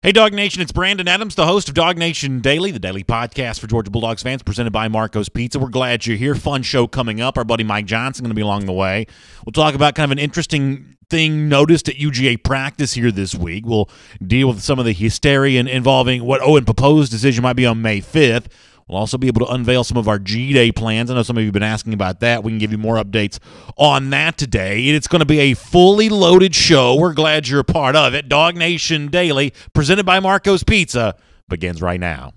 Hey, DawgNation, it's Brandon Adams, the host of DawgNation Daily, the daily podcast for Georgia Bulldogs fans, presented by Marco's Pizza. We're glad you're here. Fun show coming up. Our buddy Mike Johnson going to be along the way. We'll talk about kind of an interesting thing noticed at UGA practice here this week. We'll deal with some of the hysteria involving what Owen Pappoe's decision might be on May 5th. We'll also be able to unveil some of our G-Day plans. I know some of you have been asking about that. We can give you more updates on that today. It's going to be a fully loaded show. We're glad you're a part of it. DawgNation Daily, presented by Marco's Pizza, begins right now.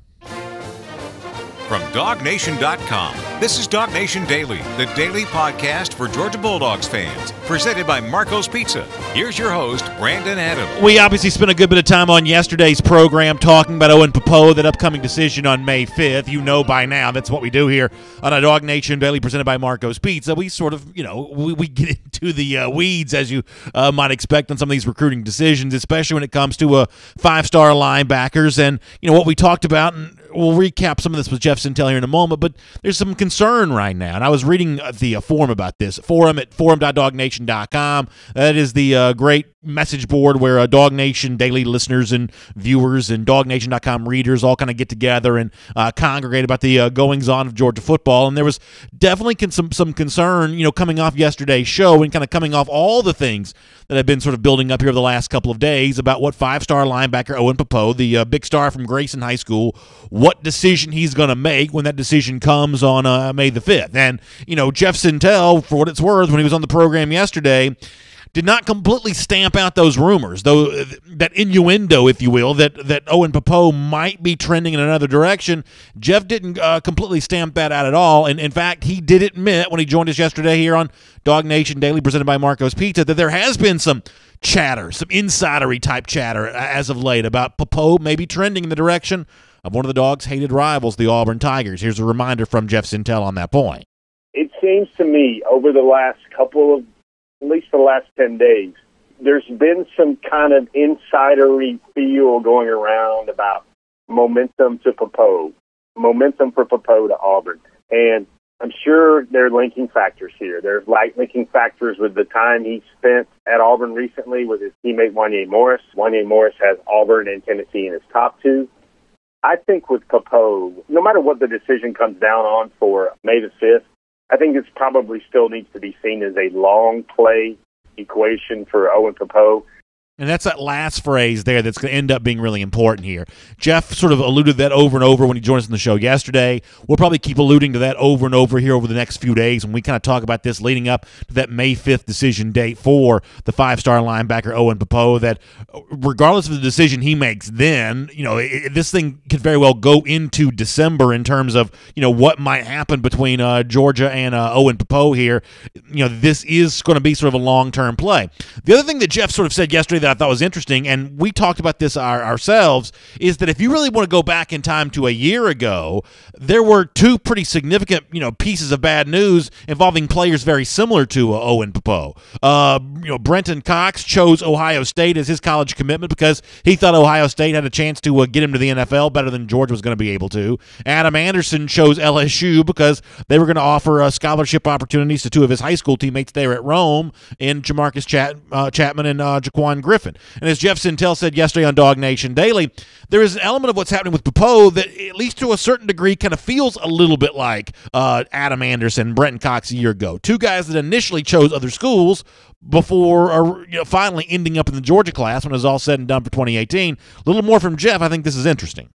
From DawgNation.com, this is DawgNation Daily, the daily podcast for Georgia Bulldogs fans, presented by Marco's Pizza. Here's your host, Brandon Adams. We obviously spent a good bit of time on yesterday's program talking about Owen Pappoe, that upcoming decision on May 5th. You know by now that's what we do here on a DawgNation Daily presented by Marco's Pizza. We sort of, we get into the weeds, as you might expect, on some of these recruiting decisions, especially when it comes to five-star linebackers. And, what we talked about, and we'll recap some of this with Jeff Sintel here in a moment, but there's some concern right now. And I was reading the forum about this, forum at forum.DawgNation.com. That is the great message board where DawgNation Daily listeners and viewers and DawgNation.com readers all kind of get together and congregate about the goings-on of Georgia football. And there was definitely some concern, coming off yesterday's show and kind of coming off all the things that have been sort of building up here over the last couple of days about what five-star linebacker Owen Pappoe, the big star from Grayson High School, what decision he's going to make when that decision comes on May the 5th. And, Jeff Sintel, for what it's worth, when he was on the program yesterday, did not completely stamp out those rumors, though that innuendo, if you will, that Owen Pappoe might be trending in another direction. Jeff didn't completely stamp that out at all. And, in fact, he did admit when he joined us yesterday here on DawgNation Daily, presented by Marco's Pizza, that there has been some chatter, some insidery type chatter as of late about Pappoe maybe trending in the direction of one of the Dogs' hated rivals, the Auburn Tigers. Here's a reminder from Jeff Sintel on that point. It seems to me over the last at least the last 10 days, there's been some kind of insidery feel going around about momentum for Pappoe to Auburn. And I'm sure there are linking factors here. There's linking factors with the time he spent at Auburn recently with his teammate Wanye Morris. Wanye Morris has Auburn and Tennessee in his top two. I think with Pappoe, no matter what the decision comes down on for May the 5th, I think this probably still needs to be seen as a long play equation for Owen Pappoe. And that's that last phrase there that's going to end up being really important here. Jeff sort of alluded to that over and over when he joined us on the show yesterday. We'll probably keep alluding to that over and over here over the next few days when we kind of talk about this leading up to that May 5th decision date for the five-star linebacker Owen Pappoe, that regardless of the decision he makes then, this thing could very well go into December in terms of, what might happen between Georgia and Owen Pappoe here. This is going to be sort of a long-term play. The other thing that Jeff sort of said yesterday that I thought was interesting, and we talked about this ourselves, is that if you really want to go back in time to a year ago, there were two pretty significant, pieces of bad news involving players very similar to Owen Pappoe. Brenton Cox chose Ohio State as his college commitment because he thought Ohio State had a chance to get him to the NFL better than Georgia was going to be able to. Adam Anderson chose LSU because they were going to offer scholarship opportunities to two of his high school teammates there at Rome in Jamarcus Chapman and Jaquan Griffin. And as Jeff Sintel said yesterday on DawgNation Daily, there is an element of what's happening with Pappoe that, at least to a certain degree, kind of feels a little bit like Adam Anderson and Brenton Cox a year ago. Two guys that initially chose other schools before finally ending up in the Georgia class when it was all said and done for 2018. A little more from Jeff. I think this is interesting.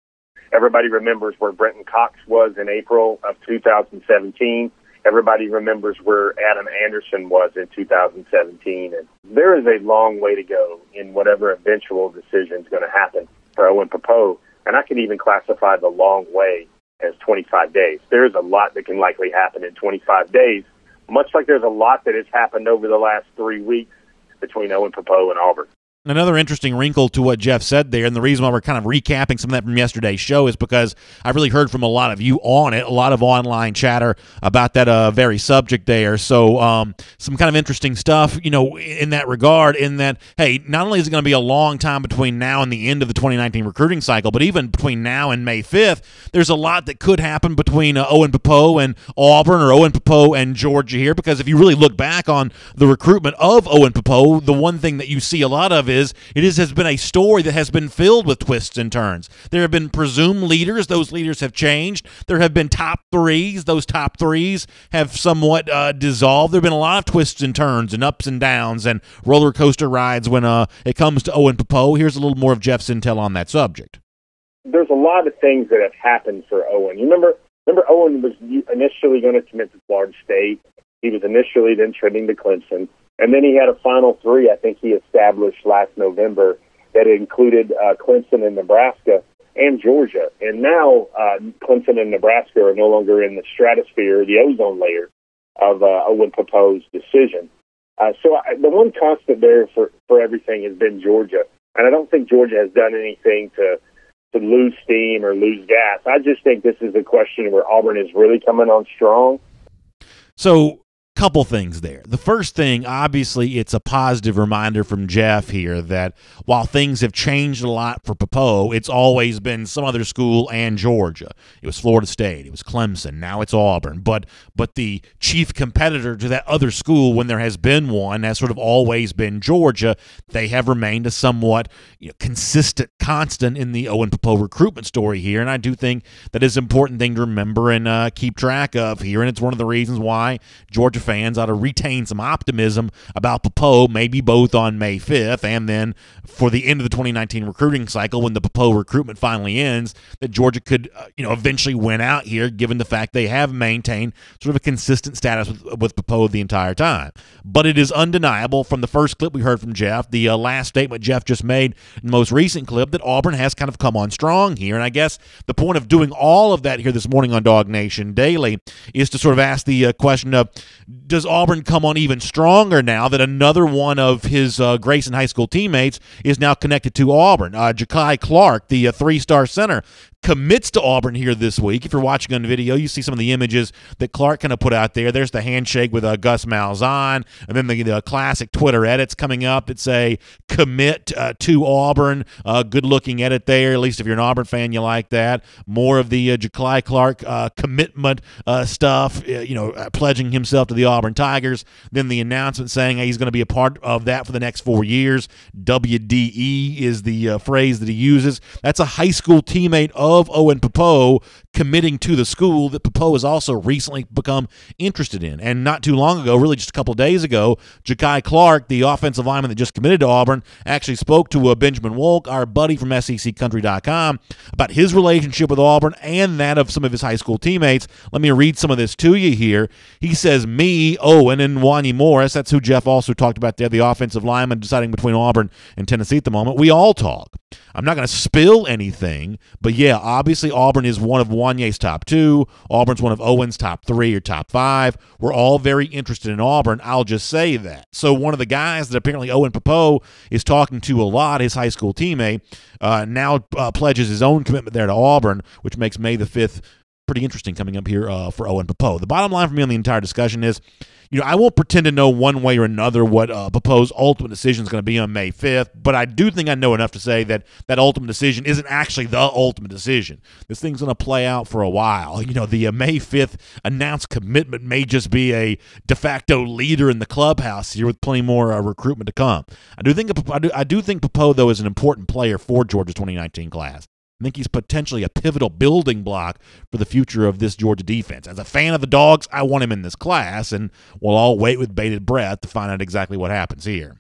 Everybody remembers where Brenton Cox was in April of 2017. Everybody remembers where Adam Anderson was in 2017. And there is a long way to go in whatever eventual decision is going to happen for Owen Pappoe. And I can even classify the long way as 25 days. There's a lot that can likely happen in 25 days, much like there's a lot that has happened over the last 3 weeks between Owen Pappoe and Auburn. Another interesting wrinkle to what Jeff said there, and the reason why we're kind of recapping some of that from yesterday's show is because I really heard from a lot of you on it, a lot of online chatter about that very subject there. So some kind of interesting stuff, in that regard, in that, hey, not only is it going to be a long time between now and the end of the 2019 recruiting cycle, but even between now and May 5th, there's a lot that could happen between Owen Pappoe and Auburn or Owen Pappoe and Georgia here, because if you really look back on the recruitment of Owen Pappoe, the one thing that you see a lot of is has been a story that has been filled with twists and turns. There have been presumed leaders. Those leaders have changed. There have been top threes. Those top threes have somewhat dissolved. There have been a lot of twists and turns and ups and downs and roller coaster rides when it comes to Owen Pappoe. Here's a little more of Jeff's intel on that subject. There's a lot of things that have happened for Owen. You remember Owen was initially going to commit to Florida State. He was initially then trending to Clemson. And then he had a Final Three, I think he established last November, that included Clemson and Nebraska and Georgia. And now Clemson and Nebraska are no longer in the stratosphere, the ozone layer of Owen Pappoe's decision. The one constant there for everything has been Georgia. And I don't think Georgia has done anything to lose steam or lose gas. I just think this is a question where Auburn is really coming on strong. So, couple things there. The first thing, obviously, it's a positive reminder from Jeff here that while things have changed a lot for Pappoe, it's always been some other school and Georgia. It was Florida State. It was Clemson. Now it's Auburn. But the chief competitor to that other school, when there has been one, has sort of always been Georgia. They have remained a somewhat consistent constant in the Owen Pappoe recruitment story here, and I do think that is an important thing to remember and keep track of here, and it's one of the reasons why Georgia fans ought to retain some optimism about Pappoe, maybe both on May 5th and then for the end of the 2019 recruiting cycle when the Pappoe recruitment finally ends, that Georgia could eventually win out here, given the fact they have maintained sort of a consistent status with Pappoe the entire time. But it is undeniable from the first clip we heard from Jeff, the last statement Jeff just made in the most recent clip, that Auburn has kind of come on strong here. And I guess the point of doing all of that here this morning on DawgNation Daily is to sort of ask the question of, does Auburn come on even stronger now that another one of his Grayson High School teammates is now connected to Auburn? Ja'Kai Clark, the three-star center, commits to Auburn here this week. If you're watching on the video, you see some of the images that Clark kind of put out there. There's the handshake with Gus Malzahn, and then the classic Twitter edits coming up that say commit to Auburn. Good-looking edit there. At least if you're an Auburn fan, you like that. More of the Ja'Kai Clark commitment stuff, pledging himself to the Auburn Tigers. Then the announcement saying he's going to be a part of that for the next 4 years. WDE is the phrase that he uses. That's a high school teammate of Owen Pappoe committing to the school that Pappoe has also recently become interested in. And not too long ago, really just a couple days ago, Ja'Kai Clark, the offensive lineman that just committed to Auburn, actually spoke to Benjamin Wolk, our buddy from SECCountry.com, about his relationship with Auburn and that of some of his high school teammates. Let me read some of this to you here. He says, me, Owen, and Wanye Morris, that's who Jeff also talked about there, the offensive lineman deciding between Auburn and Tennessee at the moment. We all talk. I'm not going to spill anything, but yeah, obviously Auburn is one of Wanye's top 2. Auburn's one of Owen's top 3 or top 5. We're all very interested in Auburn. I'll just say that. So one of the guys that apparently Owen Pappoe is talking to a lot, his high school teammate, now pledges his own commitment there to Auburn, which makes May the 5th pretty interesting coming up here for Owen Pappoe. The bottom line for me on the entire discussion is, I won't pretend to know one way or another what Pappoe's ultimate decision is going to be on May 5th, but I do think I know enough to say that that ultimate decision isn't actually the ultimate decision. This thing's going to play out for a while. The May 5th announced commitment may just be a de facto leader in the clubhouse here with plenty more recruitment to come. I do think Pappoe, though, is an important player for Georgia's 2019 class. I think he's potentially a pivotal building block for the future of this Georgia defense. As a fan of the Dogs, I want him in this class, and we'll all wait with bated breath to find out exactly what happens here.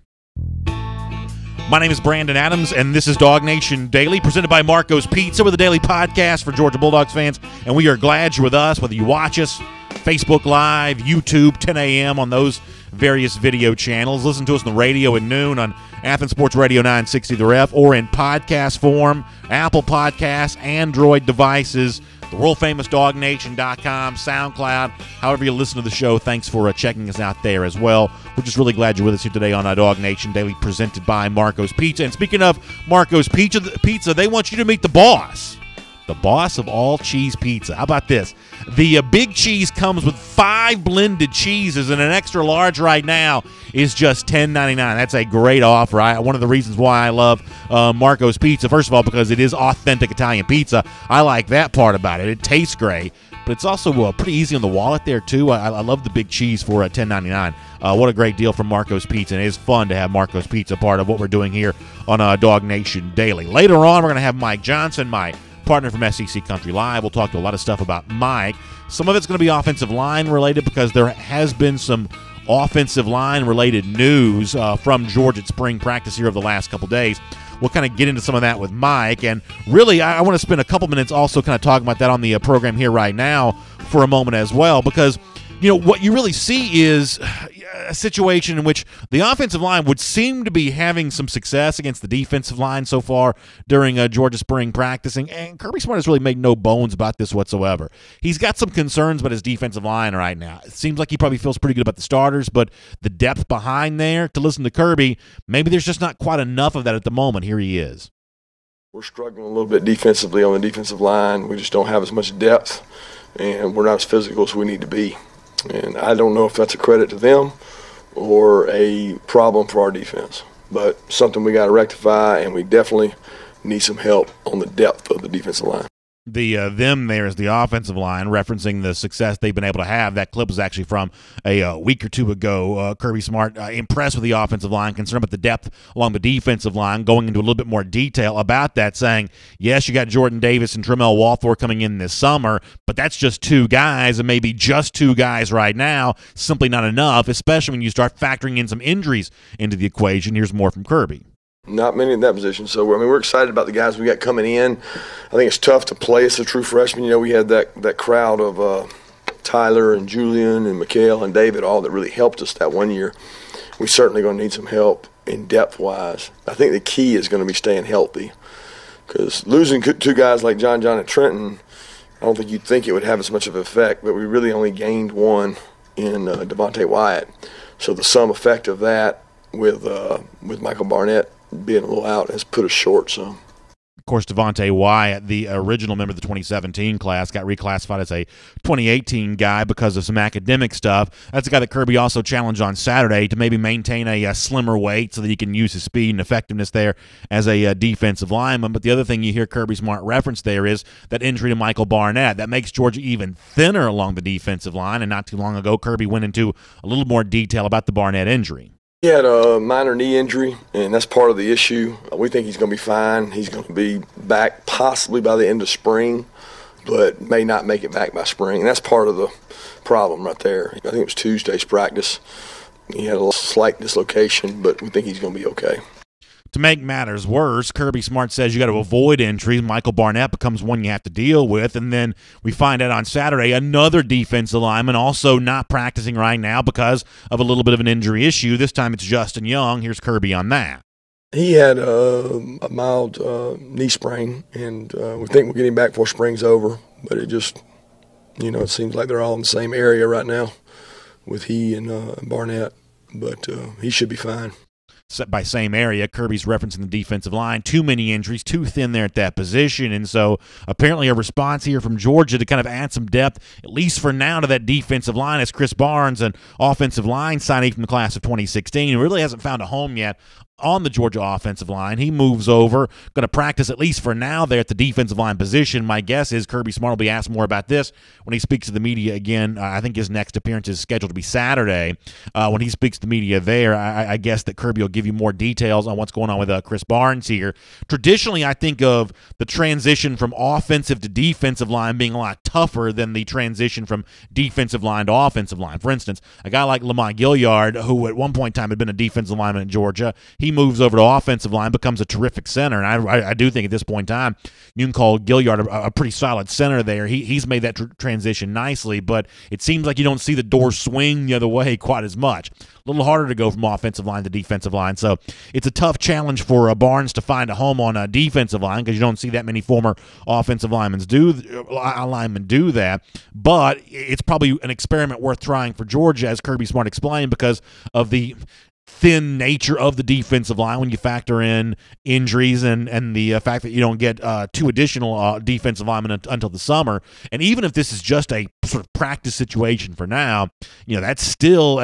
My name is Brandon Adams, and this is DawgNation Daily, presented by Marco's Pizza, with a daily podcast for Georgia Bulldogs fans, and we are glad you're with us, whether you watch us Facebook Live, YouTube, 10 a.m. on those various video channels. Listen to us on the radio at noon on Athens Sports Radio 960 The Ref, or in podcast form, Apple Podcasts, Android devices, the world-famous DawgNation.com, SoundCloud, however you listen to the show. Thanks for checking us out there as well. We're just really glad you're with us here today on DawgNation Daily, presented by Marco's Pizza. And speaking of Marco's Pizza, they want you to meet the boss of all cheese pizza. How about this? The big cheese comes with 5 blended cheeses, and an extra large right now is just $10.99. That's a great offer. One of the reasons why I love Marco's Pizza, first of all, because it is authentic Italian pizza. I like that part about it. It tastes great. but it's also pretty easy on the wallet there, too. I love the big cheese for $10.99. What a great deal from Marco's Pizza, and it is fun to have Marco's Pizza part of what we're doing here on DawgNation Daily. Later on, we're going to have Mike Johnson, my partner from SEC Country Live. We'll talk to a lot of stuff about Mike. Some of it's going to be offensive line related because there has been some offensive line related news from Georgia at spring practice here over the last couple days. We'll kind of get into some of that with Mike. And really, I want to spend a couple minutes also kind of talking about that on the program here right now for a moment as well, because what you really see is a situation in which the offensive line would seem to be having some success against the defensive line so far during Georgia spring practicing, and Kirby Smart has really made no bones about this whatsoever. He's got some concerns about his defensive line right now. It seems like he probably feels pretty good about the starters, but the depth behind there, to listen to Kirby, maybe there's just not quite enough of that at the moment. Here he is. We're struggling a little bit defensively on the defensive line. We just don't have as much depth, and we're not as physical as we need to be. And I don't know if that's a credit to them or a problem for our defense, but something we got to rectify, and we definitely need some help on the depth of the defensive line. The them there is the offensive line, referencing the success they've been able to have. That clip was actually from a week or two ago. Kirby Smart impressed with the offensive line, concerned about the depth along the defensive line, going into a little bit more detail about that, saying, yes, you got Jordan Davis and Tramel Walthor coming in this summer, but that's just two guys, and maybe just two guys right now, simply not enough, especially when you start factoring in some injuries into the equation. Here's more from Kirby. Not many in that position. So, we're excited about the guys we got coming in. I think it's tough to play as a true freshman. We had that crowd of Tyler and Julian and Mikhail and David, all that really helped us that one year. We're certainly going to need some help in depth-wise. I think the key is going to be staying healthy, because losing two guys like John and Trenton, I don't think you'd think it would have as much of an effect, but we really only gained one in Devontae Wyatt. So the sum effect of that with Michael Barnett being a little out has put us short some. Of course, Devontae Wyatt, the original member of the 2017 class, got reclassified as a 2018 guy because of some academic stuff. That's a guy that Kirby also challenged on Saturday to maybe maintain a slimmer weight so that he can use his speed and effectiveness there as a defensive lineman. But the other thing you hear Kirby Smart reference there is that injury to Michael Barnett. That makes Georgia even thinner along the defensive line, and not too long ago, Kirby went into a little more detail about the Barnett injury. He had a minor knee injury, and that's part of the issue. We think he's going to be fine. He's going to be back possibly by the end of spring, but may not make it back by spring. And that's part of the problem right there. I think it was Tuesday's practice. He had a slight dislocation, but we think he's going to be okay. To make matters worse, Kirby Smart says you got to avoid injuries. Michael Barnett becomes one you have to deal with. And then we find out on Saturday another defensive lineman also not practicing right now because of a little bit of an injury issue. This time it's Justin Young. Here's Kirby on that. He had a mild knee sprain, and we think we'll get him back before spring's over. But it just, it seems like they're all in the same area right now with he and Barnett. But he should be fine. By same area, Kirby's referencing the defensive line. Too many injuries, too thin there at that position. And so apparently a response here from Georgia to kind of add some depth, at least for now, to that defensive line, as Chris Barnes, an offensive line signee from the class of 2016, who really hasn't found a home yet on the Georgia offensive line. He moves over, going to practice at least for now there at the defensive line position. My guess is Kirby Smart will be asked more about this when he speaks to the media again. I think his next appearance is scheduled to be Saturday. When he speaks to the media there, I guess that Kirby will give you more details on what's going on with Chris Barnes here. Traditionally, I think of the transition from offensive to defensive line being a lot tougher than the transition from defensive line to offensive line. For instance, a guy like Lamont Gilliard, who at one point in time had been a defensive lineman in Georgia, he moves over to offensive line, becomes a terrific center, and I do think at this point in time you can call Gilliard a pretty solid center there. He's made that transition nicely, but it seems like you don't see the door swing the other way quite as much. A little harder to go from offensive line to defensive line, so it's a tough challenge for Barnes to find a home on a defensive line because you don't see that many former offensive linemen do that, but it's probably an experiment worth trying for Georgia, as Kirby Smart explained, because of the thin nature of the defensive line when you factor in injuries and the fact that you don't get two additional defensive linemen until the summer. And even if this is just a sort of practice situation for now, that's still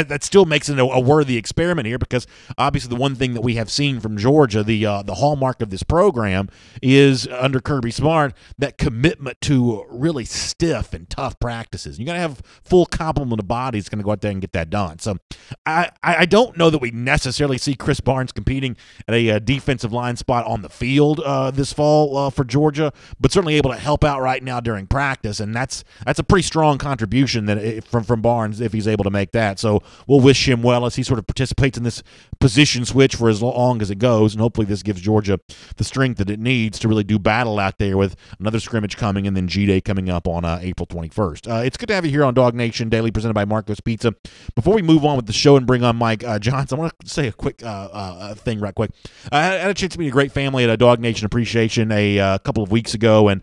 that still makes it a worthy experiment here, because obviously the one thing that we have seen from Georgia, the hallmark of this program, is under Kirby Smart, that commitment to really stiff and tough practices. You got to have full complement of bodies going to go out there and get that done. So I don't know that we necessarily see Chris Barnes competing at a defensive line spot on the field this fall for Georgia, but certainly able to help out right now during practice, and that's a pretty strong contribution that from Barnes if he's able to make that. So we'll wish him well as he sort of participates in this position switch for as long as it goes, and hopefully this gives Georgia the strength that it needs to really do battle out there with another scrimmage coming and then G-Day coming up on April 21st. It's good to have you here on DawgNation Daily, presented by Marco's Pizza. Before we move on with the show and bring on Mike Johnson, I want to say a quick thing right quick. I had a chance to meet a great family at a DawgNation Appreciation a couple of weeks ago, and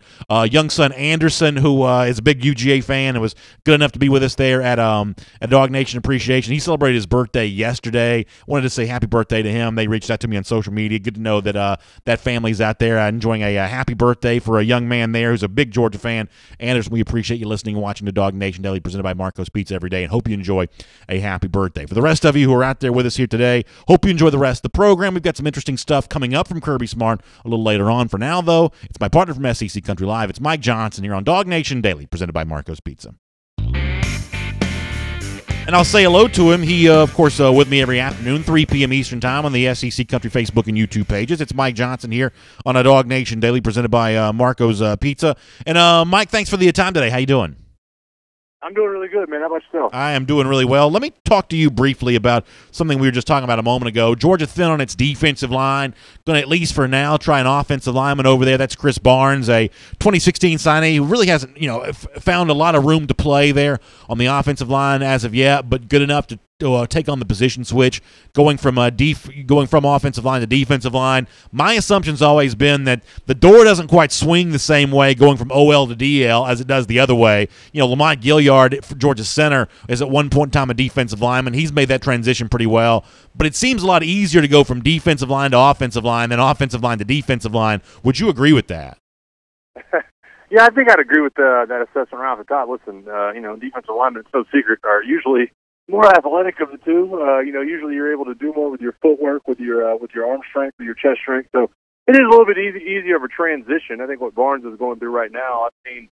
young son Anderson, who is a big UGA fan and was good enough to be with us there at DawgNation Appreciation. He celebrated his birthday yesterday. Wanted to say happy birthday to him. They reached out to me on social media. Good to know that that family's out there enjoying a happy birthday for a young man there who's a big Georgia fan. Anderson, we appreciate you listening and watching the DawgNation Daily, presented by Marco's Pizza every day, and hope you enjoy a happy birthday. For the rest of you who are out there with us here today, hope you enjoy the rest of the program. We've got some interesting stuff coming up from Kirby Smart a little later on. For now, though, it's my partner from SEC Country Live. It's Mike Johnson here on DawgNation Daily, presented by Marco's Pizza. And I'll say hello to him. He, of course, with me every afternoon, 3 p.m. Eastern Time on the SEC Country Facebook and YouTube pages. It's Mike Johnson here on a DawgNation Daily, presented by Marco's Pizza. And, Mike, thanks for the time today. How you doing? I'm doing really good, man. How about yourself? I am doing really well. Let me talk to you briefly about something we were just talking about a moment ago. Georgia thin on its defensive line. Going to, at least for now, try an offensive lineman over there. That's Chris Barnes, a 2016 signee who really hasn't, found a lot of room to play there on the offensive line as of yet, but good enough to take on the position switch, going from offensive line to defensive line. My assumption's always been that the door doesn't quite swing the same way going from OL to DL as it does the other way. Lamont Gilliard for Georgia center is at one point in time a defensive lineman. He's made that transition pretty well, but it seems a lot easier to go from defensive line to offensive line than offensive line to defensive line. Would you agree with that? Yeah, I think I'd agree with that assessment right off the top. Listen, defensive linemen, it's no secret, are usually more athletic of the two. Usually you're able to do more with your footwork, with your arm strength, with your chest strength. So it is a little bit easier of a transition. I think what Barnes is going through right now, I've seen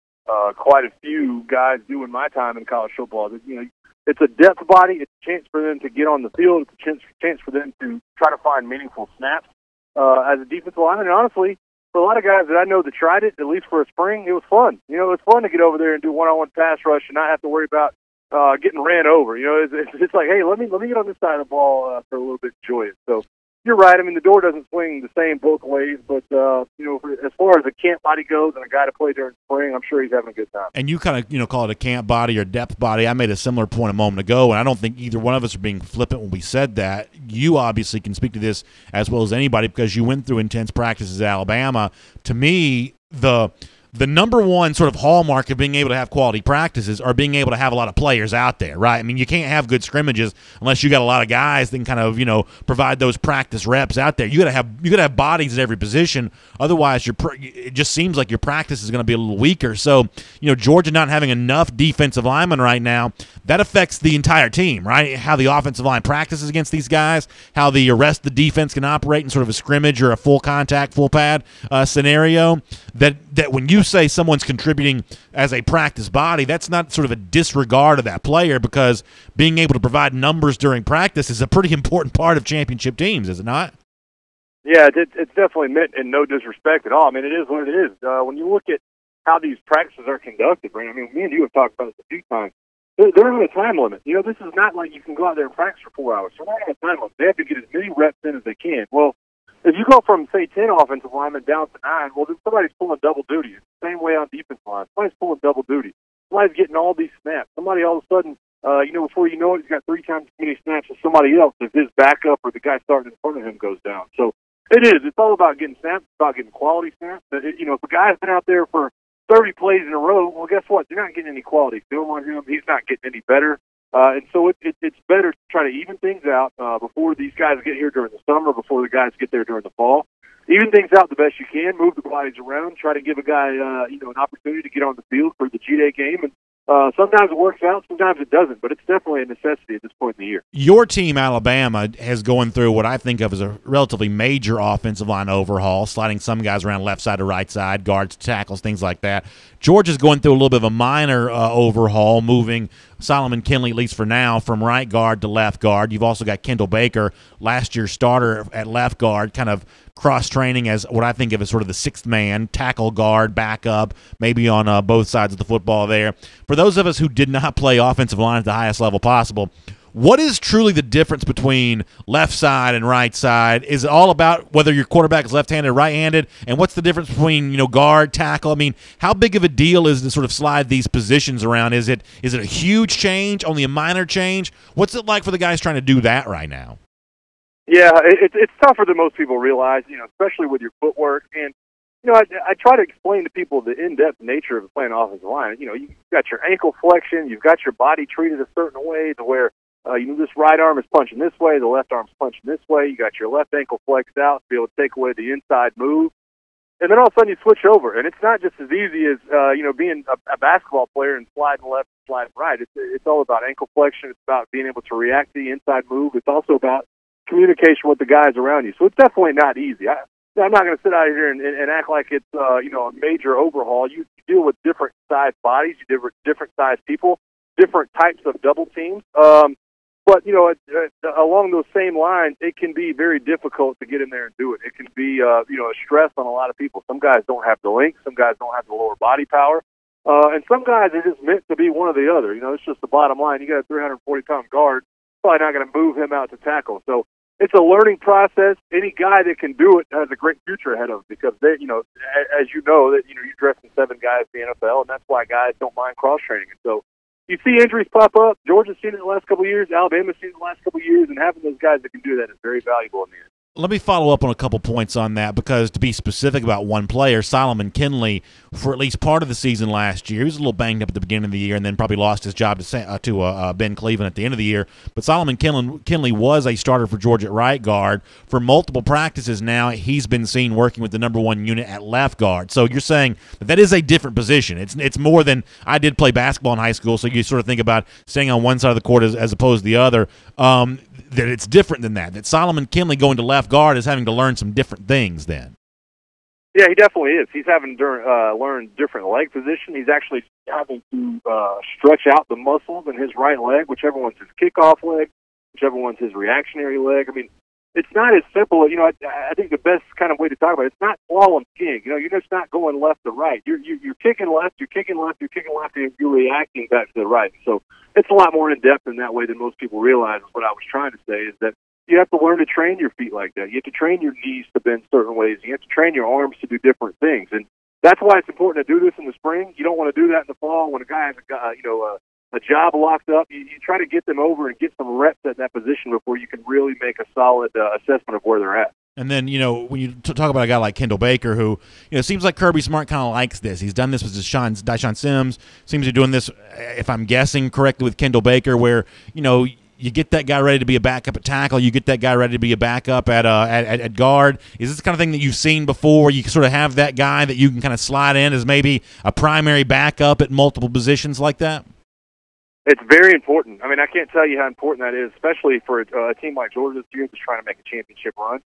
quite a few guys do in my time in college football. It's a depth body. It's a chance for them to get on the field. It's a chance for them to try to find meaningful snaps as a defensive lineman. And honestly, for a lot of guys that I know that tried it, at least for a spring, it was fun. It was fun to get over there and do one-on-one pass rush and not have to worry about getting ran over. It's like, hey, let me get on this side of the ball for a little bit, enjoy it. So you're right. I mean, the door doesn't swing the same both ways, but as far as a camp body goes and a guy to play during spring, I'm sure he's having a good time. And you kind of call it a camp body or depth body. I made a similar point a moment ago, and I don't think either one of us are being flippant when we said that. You obviously can speak to this as well as anybody because you went through intense practices at Alabama. To me, the number one sort of hallmark of being able to have quality practices are being able to have a lot of players out there, right? I mean, you can't have good scrimmages unless you got a lot of guys that can kind of, provide those practice reps out there. You got to have bodies at every position. Otherwise, it just seems like your practice is going to be a little weaker. So, Georgia not having enough defensive linemen right now, that affects the entire team, right? How the offensive line practices against these guys, how the rest of the defense can operate in sort of a scrimmage or a full contact, full pad scenario. That when you say someone's contributing as a practice body, that's not sort of a disregard of that player, because being able to provide numbers during practice is a pretty important part of championship teams, is it not? Yeah, it's definitely meant in no disrespect at all. I mean, it is what it is. When you look at how these practices are conducted, Brandon, I mean, me and you have talked about this a few times. They're on a time limit. This is not like you can go out there and practice for 4 hours. So they're on a time limit. They have to get as many reps in as they can. Well, if you go from, say, 10 offensive linemen down to 9, well, then somebody's pulling double duty. It's the same way on defense line. Somebody's pulling double duty. Somebody's getting all these snaps. Somebody all of a sudden, before you know it, he's got 3 times as many snaps as somebody else if his backup or the guy starting in front of him goes down. So it is. It's all about getting snaps. It's about getting quality snaps. If a guy's been out there for 30 plays in a row, well, guess what? They're not getting any quality film on him. He's not getting any better. And so it's better to try to even things out before these guys get here during the summer, before the guys get there during the fall. Even things out the best you can, move the bodies around, try to give a guy, an opportunity to get on the field for the G-Day game. And Sometimes it works out, sometimes it doesn't, but it's definitely a necessity at this point in the year. Your team, Alabama, has going through what I think of as a relatively major offensive line overhaul, sliding some guys around left side to right side, guards, tackles, things like that. Georgia's going through a little bit of a minor overhaul, moving Solomon Kinley, at least for now, from right guard to left guard. You've also got Kendall Baker, last year's starter at left guard, kind of cross-training as what I think of as sort of the sixth man, tackle guard, backup, maybe on both sides of the football there. For those of us who did not play offensive line at the highest level possible, what is truly the difference between left side and right side? Is it all about whether your quarterback is left-handed or right-handed? And what's the difference between, guard, tackle? I mean, how big of a deal is to sort of slide these positions around? Is it a huge change, only a minor change? What's it like for the guys trying to do that right now? Yeah, it's tougher than most people realize, especially with your footwork. And, I try to explain to people the in-depth nature of playing offensive line. You've got your ankle flexion, you've got your body treated a certain way to where, this right arm is punching this way, the left arm's punching this way, you got your left ankle flexed out to be able to take away the inside move. And then all of a sudden you switch over, and it's not just as easy as, being a basketball player and sliding left and sliding right. It's all about ankle flexion. It's about being able to react to the inside move. It's also about communication with the guys around you. So it's definitely not easy. I'm not going to sit out here and act like it's, a major overhaul. You deal with different size bodies, you deal with different size people, different types of double teams. But, along those same lines, it can be very difficult to get in there and do it. It can be, a stress on a lot of people. Some guys don't have the length. Some guys don't have the lower body power. And some guys are just meant to be one or the other. It's just the bottom line. You got a 340-pound guard, probably not going to move him out to tackle. So it's a learning process. Any guy that can do it has a great future ahead of him because they, as you know, that you're dressing 7 guys in the NFL, and that's why guys don't mind cross training. And so you see injuries pop up. Georgia's seen it the last couple of years. Alabama's seen it the last couple of years, and having those guys that can do that is very valuable in the end. Let me follow up on a couple points on that because to be specific about one player, Solomon Kinley, for at least part of the season last year, he was a little banged up at the beginning of the year and then probably lost his job to Ben Cleveland at the end of the year. But Solomon Kinley was a starter for Georgia at right guard. For multiple practices now, he's been seen working with the number 1 unit at left guard. So you're saying that is a different position. It's more than I did play basketball in high school, so you sort of think about staying on one side of the court as opposed to the other. That it's different than that Solomon Kinley going to left guard is having to learn some different things then. Yeah, he definitely is. He's having to learn different leg position. He's actually having to stretch out the muscles in his right leg, whichever one's his kickoff leg, whichever one's his reactionary leg. I mean, it's not as simple. I think the best kind of way to talk about it, it's not slalom skiing. You're just not going left to right. You're kicking left, you're kicking left, and you're reacting back to the right. So it's a lot more in-depth in that way than most people realize. What I was trying to say is that you have to learn to train your feet like that. You have to train your knees to bend certain ways. You have to train your arms to do different things. And that's why it's important to do this in the spring. You don't want to do that in the fall when a guy has a job locked up. You try to get them over and get some reps at that position before you can really make a solid assessment of where they're at. And then, when you talk about a guy like Kendall Baker, who, it seems like Kirby Smart kind of likes this. He's done this with Dyshawn Sims. Seems to be doing this, if I'm guessing correctly, with Kendall Baker, where, you get that guy ready to be a backup at tackle. You get that guy ready to be a backup at guard. Is this the kind of thing that you've seen before? You sort of have that guy that you can kind of slide in as maybe a primary backup at multiple positions like that? It's very important. I mean, I can't tell you how important that is, especially for a team like Georgia this year that's trying to make a championship run.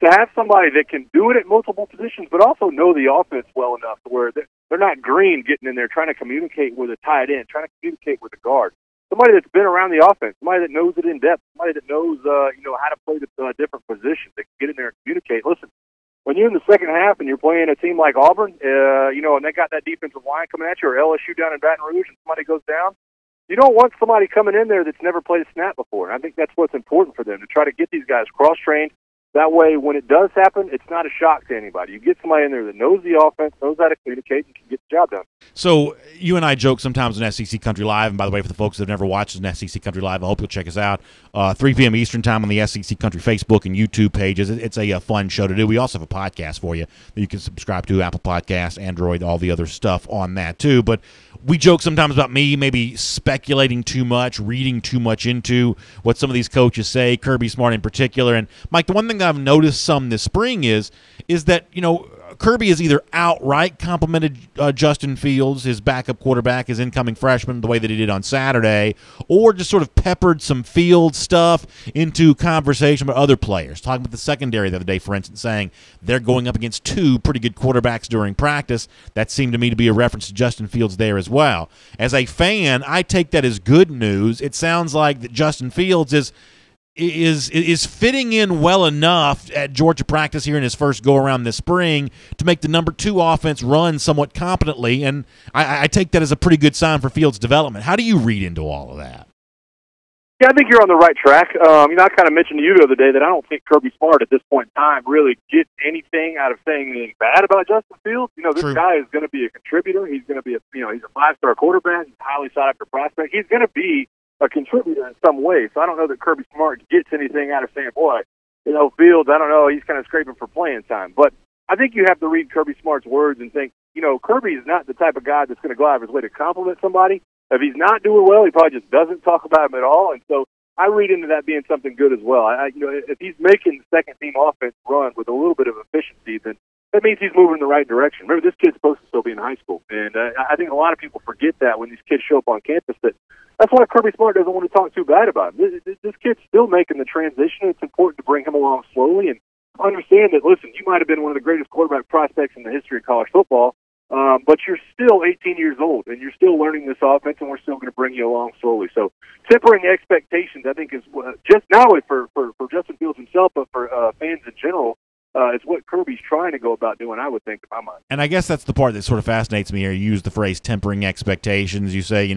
To have somebody that can do it at multiple positions, but also know the offense well enough to where they're not green getting in there trying to communicate with a tight end, trying to communicate with a guard. Somebody that's been around the offense, somebody that knows it in depth, somebody that knows how to play the different positions. They can get in there and communicate. Listen, when you're in the second half and you're playing a team like Auburn, and they got that defensive line coming at you, or LSU down in Baton Rouge, and somebody goes down, you don't want somebody coming in there that's never played a snap before. And I think that's what's important for them, to try to get these guys cross-trained. That way, when it does happen, it's not a shock to anybody. You get somebody in there that knows the offense, knows how to communicate, and can get the job done. So you and I joke sometimes on SEC Country Live, and by the way, for the folks that have never watched an SEC Country Live, I hope you'll check us out. 3 p.m. Eastern Time on the SEC Country Facebook and YouTube pages. It's a fun show to do. We also have a podcast for you that you can subscribe to, Apple Podcasts, Android, all the other stuff on that too. But we joke sometimes about me maybe speculating too much, reading too much into what some of these coaches say, Kirby Smart in particular. And, Mike, the one thing that I've noticed some this spring is that, Kirby has either outright complimented Justin Fields, his backup quarterback, his incoming freshman, the way that he did on Saturday, or just sort of peppered some Fields stuff into conversation with other players. Talking about the secondary the other day, for instance, saying they're going up against two pretty good quarterbacks during practice. That seemed to me to be a reference to Justin Fields there as well. As a fan, I take that as good news. It sounds like that Justin Fields is fitting in well enough at Georgia practice here in his first go-around this spring to make the number 2 offense run somewhat competently, and I take that as a pretty good sign for Fields' development. How do you read into all of that? Yeah, I think you're on the right track. I kind of mentioned to you the other day that I don't think Kirby Smart at this point in time really gets anything out of saying anything bad about Justin Fields. This True. guy is going to be a contributor. He's going to be he's a 5-star quarterback. He's a highly sought-after prospect. He's going to be a contributor in some way. So I don't know that Kirby Smart gets anything out of saying, boy, Fields, I don't know, he's kind of scraping for playing time. But I think you have to read Kirby Smart's words and think, Kirby is not the type of guy that's going to go out of his way to compliment somebody. If he's not doing well, he probably just doesn't talk about him at all. And so I read into that being something good as well. If he's making the second-team offense run with a little bit of efficiency, then that means he's moving in the right direction. Remember, this kid's supposed to still be in high school. And I think a lot of people forget that when these kids show up on campus, that's why Kirby Smart doesn't want to talk too bad about him. This kid's still making the transition. It's important to bring him along slowly and understand that, listen, you might have been one of the greatest quarterback prospects in the history of college football, but you're still 18 years old, and you're still learning this offense, and we're still going to bring you along slowly. So tempering expectations, I think, is just not only for Justin Fields himself, but for fans in general, is what Kirby's trying to go about doing, I would think, in my mind. And I guess that's the part that sort of fascinates me here. You use the phrase tempering expectations. You say,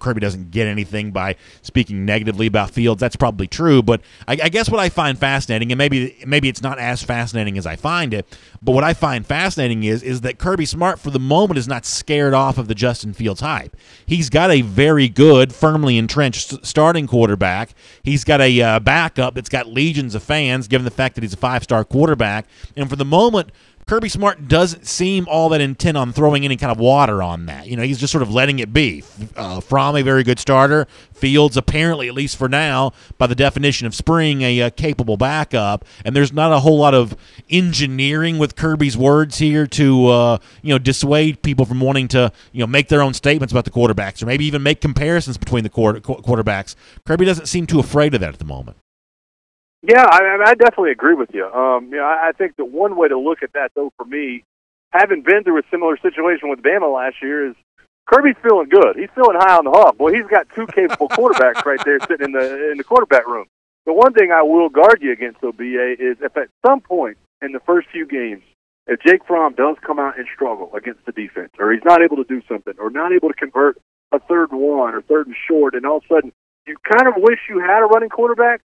Kirby doesn't get anything by speaking negatively about Fields. That's probably true, but I guess what I find fascinating, and maybe it's not as fascinating as I find it, but what I find fascinating is that Kirby Smart, for the moment, is not scared off of the Justin Fields hype. He's got a very good, firmly entrenched starting quarterback. He's got a backup that's got legions of fans, given the fact that he's a 5-star quarterback. And for the moment, Kirby Smart doesn't seem all that intent on throwing any kind of water on that. He's just sort of letting it be. Fromm, a very good starter. Fields, apparently, at least for now, by the definition of spring, a capable backup. And there's not a whole lot of engineering with Kirby's words here to, dissuade people from wanting to, make their own statements about the quarterbacks or maybe even make comparisons between the quarterbacks. Kirby doesn't seem too afraid of that at the moment. Yeah, I definitely agree with you. I think that one way to look at that, though, for me, having been through a similar situation with Bama last year, is Kirby's feeling good. He's feeling high on the hog. Boy, he's got 2 capable quarterbacks right there sitting in the quarterback room. The one thing I will guard you against, though, BA, is if at some point in the first few games, if Jake Fromm does come out and struggle against the defense, or he's not able to do something, or not able to convert a 3rd and 1 or 3rd and short, and all of a sudden you kind of wish you had a running quarterback,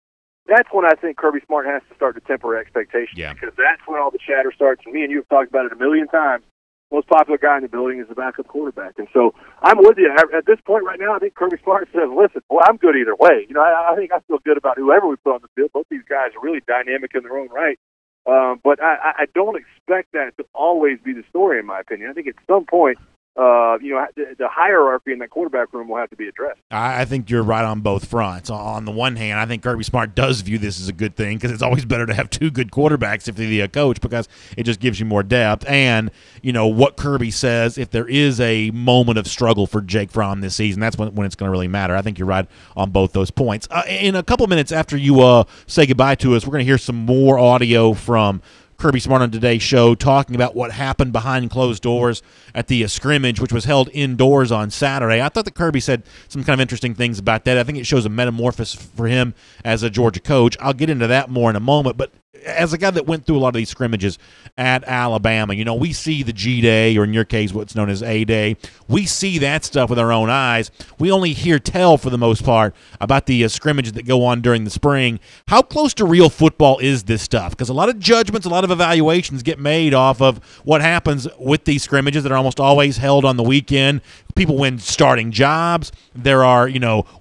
that's when I think Kirby Smart has to start to temper expectations, because that's when all the chatter starts. And me and you have talked about it a million times. Most popular guy in the building is the backup quarterback. And so I'm with you. At this point right now, I think Kirby Smart says, listen, boy, I'm good either way. I think I feel good about whoever we put on the field. Both these guys are really dynamic in their own right. But I don't expect that to always be the story, in my opinion. I think at some point, the hierarchy in that quarterback room will have to be addressed. I think you're right on both fronts. On the one hand, I think Kirby Smart does view this as a good thing because it's always better to have 2 good quarterbacks if you're the coach, because it just gives you more depth. And, what Kirby says, if there is a moment of struggle for Jake Fromm this season, that's when it's going to really matter. I think you're right on both those points. In a couple minutes after you say goodbye to us, we're going to hear some more audio from Kirby Smart on today's show talking about what happened behind closed doors at the scrimmage, which was held indoors on Saturday. I thought that Kirby said some kind of interesting things about that. I think it shows a metamorphosis for him as a Georgia coach. I'll get into that more in a moment, but as a guy that went through a lot of these scrimmages at Alabama, we see the G-Day, or in your case, what's known as A-Day. We see that stuff with our own eyes. We only hear tell, for the most part, about the scrimmages that go on during the spring. How close to real football is this stuff? Because a lot of judgments, a lot of evaluations get made off of what happens with these scrimmages that are almost always held on the weekend. People win starting jobs. There are,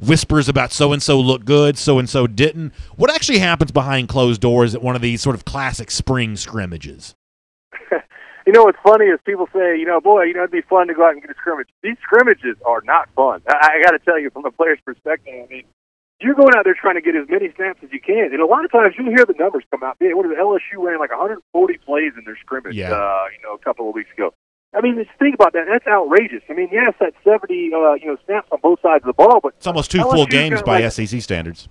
whispers about so-and-so looked good, so-and-so didn't. What actually happens behind closed doors at one of these sort of classic spring scrimmages? What's funny is people say, it'd be fun to go out and get a scrimmage. These scrimmages are not fun. I got to tell you, from a player's perspective, you're going out there trying to get as many snaps as you can. And a lot of times you'll hear the numbers come out. What is it? LSU ran like 140 plays in their scrimmage, a couple of weeks ago. I mean, just think about that. That's outrageous. I mean, yes, that's 70, snaps on both sides of the ball, but it's almost 2 full games by SEC standards.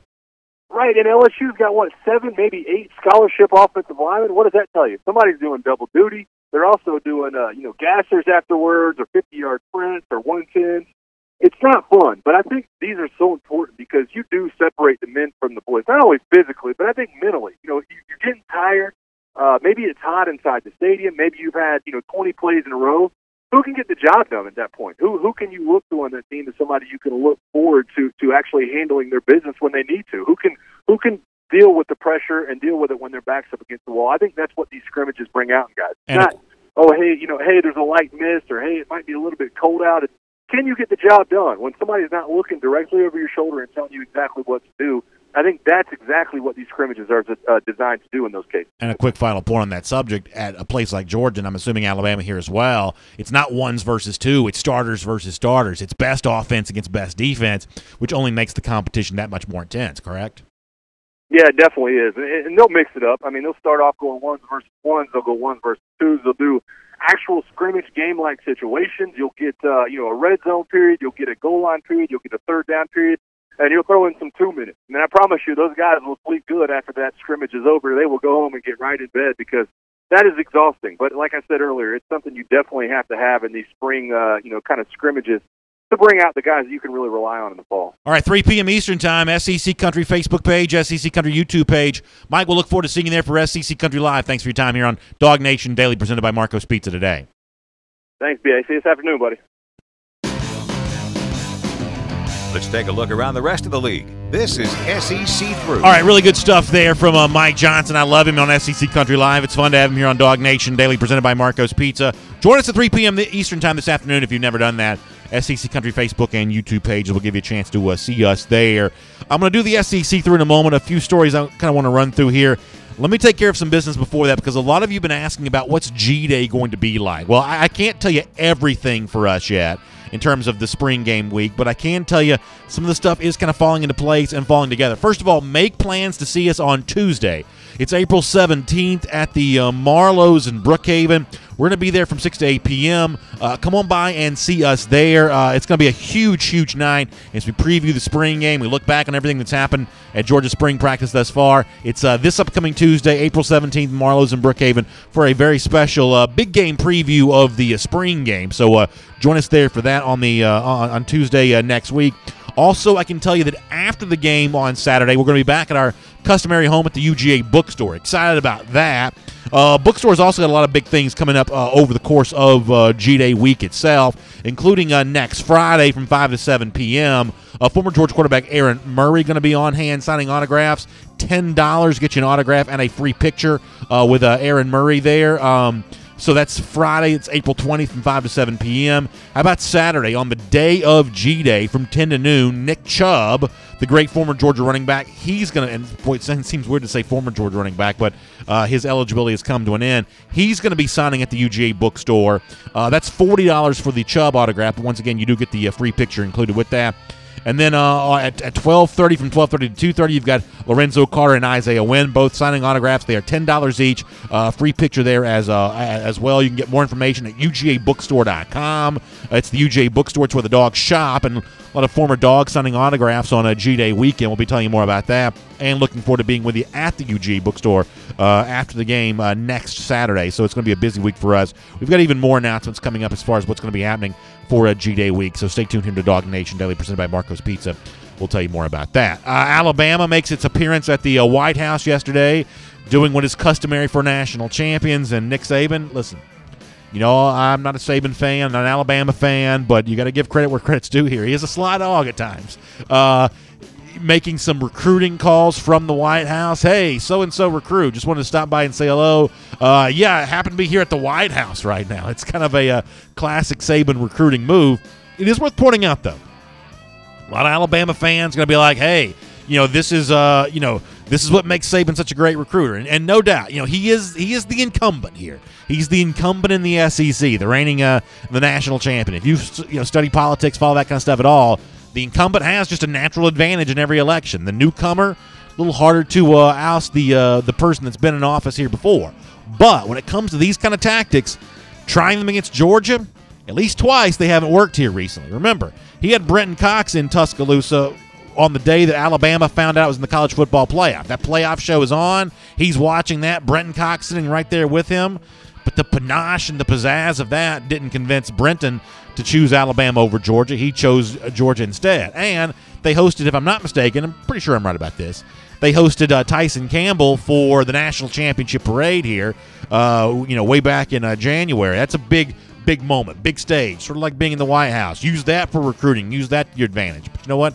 Right, and LSU's got, 7, maybe 8 scholarship offensive linemen? What does that tell you? Somebody's doing double duty. They're also doing, gassers afterwards, or 50-yard sprints, or 110s. It's not fun, but I think these are so important because you do separate the men from the boys. Not only physically, but I think mentally. You're getting tired. Maybe it's hot inside the stadium. Maybe you've had, 20 plays in a row. Who can get the job done at that point? Who can you look to on that team as somebody you can look forward to actually handling their business when they need to? Who can deal with the pressure and deal with it when their back's up against the wall? I think that's what these scrimmages bring out in guys. It's not, hey, there's a light mist, or hey, it might be a little bit cold out. It's, can you get the job done? When somebody's not looking directly over your shoulder and telling you exactly what to do, I think that's exactly what these scrimmages are designed to do in those cases. And a quick final point on that subject, at a place like Georgia, and I'm assuming Alabama here as well, it's not ones versus two, it's starters versus starters. It's best offense against best defense, which only makes the competition that much more intense, correct? Yeah, it definitely is. And they'll mix it up. I mean, they'll start off going ones versus ones, they'll go ones versus twos, they'll do actual scrimmage game-like situations. You'll get, a red zone period, you'll get a goal line period, you'll get a third down period, and you'll throw in some 2 minutes. And I promise you, those guys will sleep good after that scrimmage is over. They will go home and get right in bed because that is exhausting. But like I said earlier, it's something you definitely have to have in these spring, kind of scrimmages to bring out the guys that you can really rely on in the fall. All right, 3 p.m. Eastern Time, SEC Country Facebook page, SEC Country YouTube page. Mike, we'll look forward to seeing you there for SEC Country Live. Thanks for your time here on DawgNation Daily, presented by Marco's Pizza today. Thanks, B.A. See you this afternoon, buddy. Let's take a look around the rest of the league. This is SEC Through. All right, really good stuff there from Mike Johnson. I love him on SEC Country Live. It's fun to have him here on DawgNation Daily, presented by Marco's Pizza. Join us at 3 p.m. Eastern Time this afternoon if you've never done that. SEC Country Facebook and YouTube pages will give you a chance to see us there. I'm going to do the SEC Through in a moment. A few stories I kind of want to run through here. Let me take care of some business before that because a lot of you have been asking about what's G-Day going to be like. Well, I can't tell you everything for us yet in terms of the spring game week, but I can tell you some of the stuff is kind of falling into place and falling together. First of all, make plans to see us on Tuesday. It's April 17th at the Marlowe's in Brookhaven. We're going to be there from 6 to 8 p.m. Come on by and see us there. It's going to be a huge, huge night as we preview the spring game. We look back on everything that's happened at Georgia spring practice thus far. It's this upcoming Tuesday, April 17th, Marlowe's in Brookhaven, for a very special big game preview of the spring game. So join us there for that on Tuesday next week. Also, I can tell you that after the game on Saturday, we're going to be back at our customary home at the UGA bookstore. Excited about that. Bookstore's also got a lot of big things coming up over the course of G-Day week itself, including next Friday from 5 to 7 p.m. Former Georgia quarterback Aaron Murray going to be on hand signing autographs. $10 get you an autograph and a free picture with Aaron Murray there. So that's Friday. It's April 20th from 5 to 7 p.m. How about Saturday on the day of G-Day from 10 to noon? Nick Chubb, the great former Georgia running back, he's going to – and boy, it seems weird to say former Georgia running back, but his eligibility has come to an end. He's going to be signing at the UGA bookstore. That's $40 for the Chubb autograph. But once again, you do get the free picture included with that. And then at 12:30, from 12:30 to 2:30, you've got Lorenzo Carter and Isaiah Wynn, both signing autographs. They are $10 each. Free picture there as well. You can get more information at UGAbookstore.com. It's the UGA bookstore. It's where the dogs shop, and a lot of former dogs signing autographs on a G-Day weekend. We'll be telling you more about that, and looking forward to being with you at the UGA bookstore after the game next Saturday. So it's going to be a busy week for us. We've got even more announcements coming up as far as what's going to be happening for a G-Day week. So stay tuned here to DawgNation Daily, presented by Marco's Pizza. We'll tell you more about that. Alabama makes its appearance at the White House yesterday, doing what is customary for national champions. And Nick Saban, listen, I'm not a Saban fan, I'm not an Alabama fan, but you got to give credit where credit's due here. He is a sly dog at times. Making some recruiting calls from the White House. Hey, so-and-so recruit. Just wanted to stop by and say hello. I happen to be here at the White House right now. It's kind of a classic Saban recruiting move. It is worth pointing out, though. A lot of Alabama fans going to be like, hey, this is what makes Saban such a great recruiter. And no doubt, he is the incumbent here. He's the incumbent in the SEC, the reigning the national champion. If you study politics, follow that kind of stuff at all, the incumbent has just a natural advantage in every election. The newcomer, a little harder to oust the person that's been in office here before. But when it comes to these kind of tactics, trying them against Georgia, at least twice they haven't worked here recently. Remember, he had Brenton Cox in Tuscaloosa on the day that Alabama found out it was in the college football playoff. That playoff show is on. He's watching that. Brenton Cox sitting right there with him. But the panache and the pizzazz of that didn't convince Brenton to choose Alabama over Georgia. He chose Georgia instead. And they hosted, if I'm not mistaken, I'm pretty sure I'm right about this, they hosted Tyson Campbell for the national championship parade here, way back in January. That's a big moment, big stage, sort of like being in the White House. Use that for recruiting. Use that to your advantage. But you know what?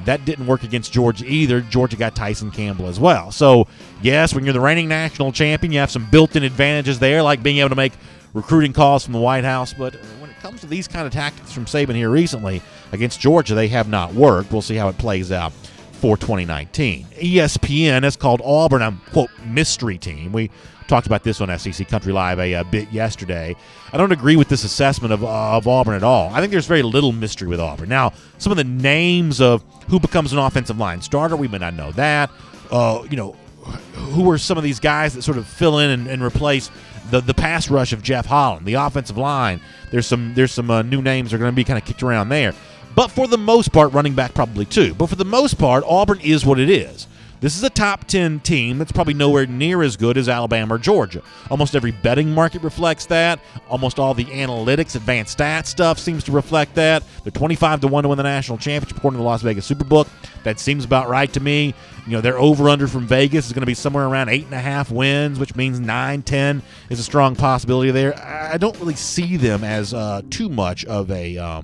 That didn't work against Georgia either. Georgia got Tyson Campbell as well. So, yes, when you're the reigning national champion, you have some built-in advantages there, like being able to make recruiting calls from the White House. But when it comes to these kind of tactics from Saban here recently against Georgia, they have not worked. We'll see how it plays out for 2019. ESPN has called Auburn a, quote, mystery team. We talked about this on SEC Country Live a bit yesterday. I don't agree with this assessment of Auburn at all. I think there's very little mystery with Auburn. Now, some of the names of who becomes an offensive line starter, we may not know that. Who are some of these guys that sort of fill in and replace the pass rush of Jeff Holland, the offensive line? There's some new names that are going to be kind of kicked around there. But for the most part, running back probably too. But for the most part, Auburn is what it is. This is a top 10 team that's probably nowhere near as good as Alabama or Georgia. Almost every betting market reflects that. Almost all the analytics, advanced stats stuff seems to reflect that. They're 25-1 to win the national championship according to the Las Vegas Superbook. That seems about right to me. Their over-under from Vegas is going to be somewhere around 8.5 wins, which means 9-10 is a strong possibility there. I don't really see them as too much of a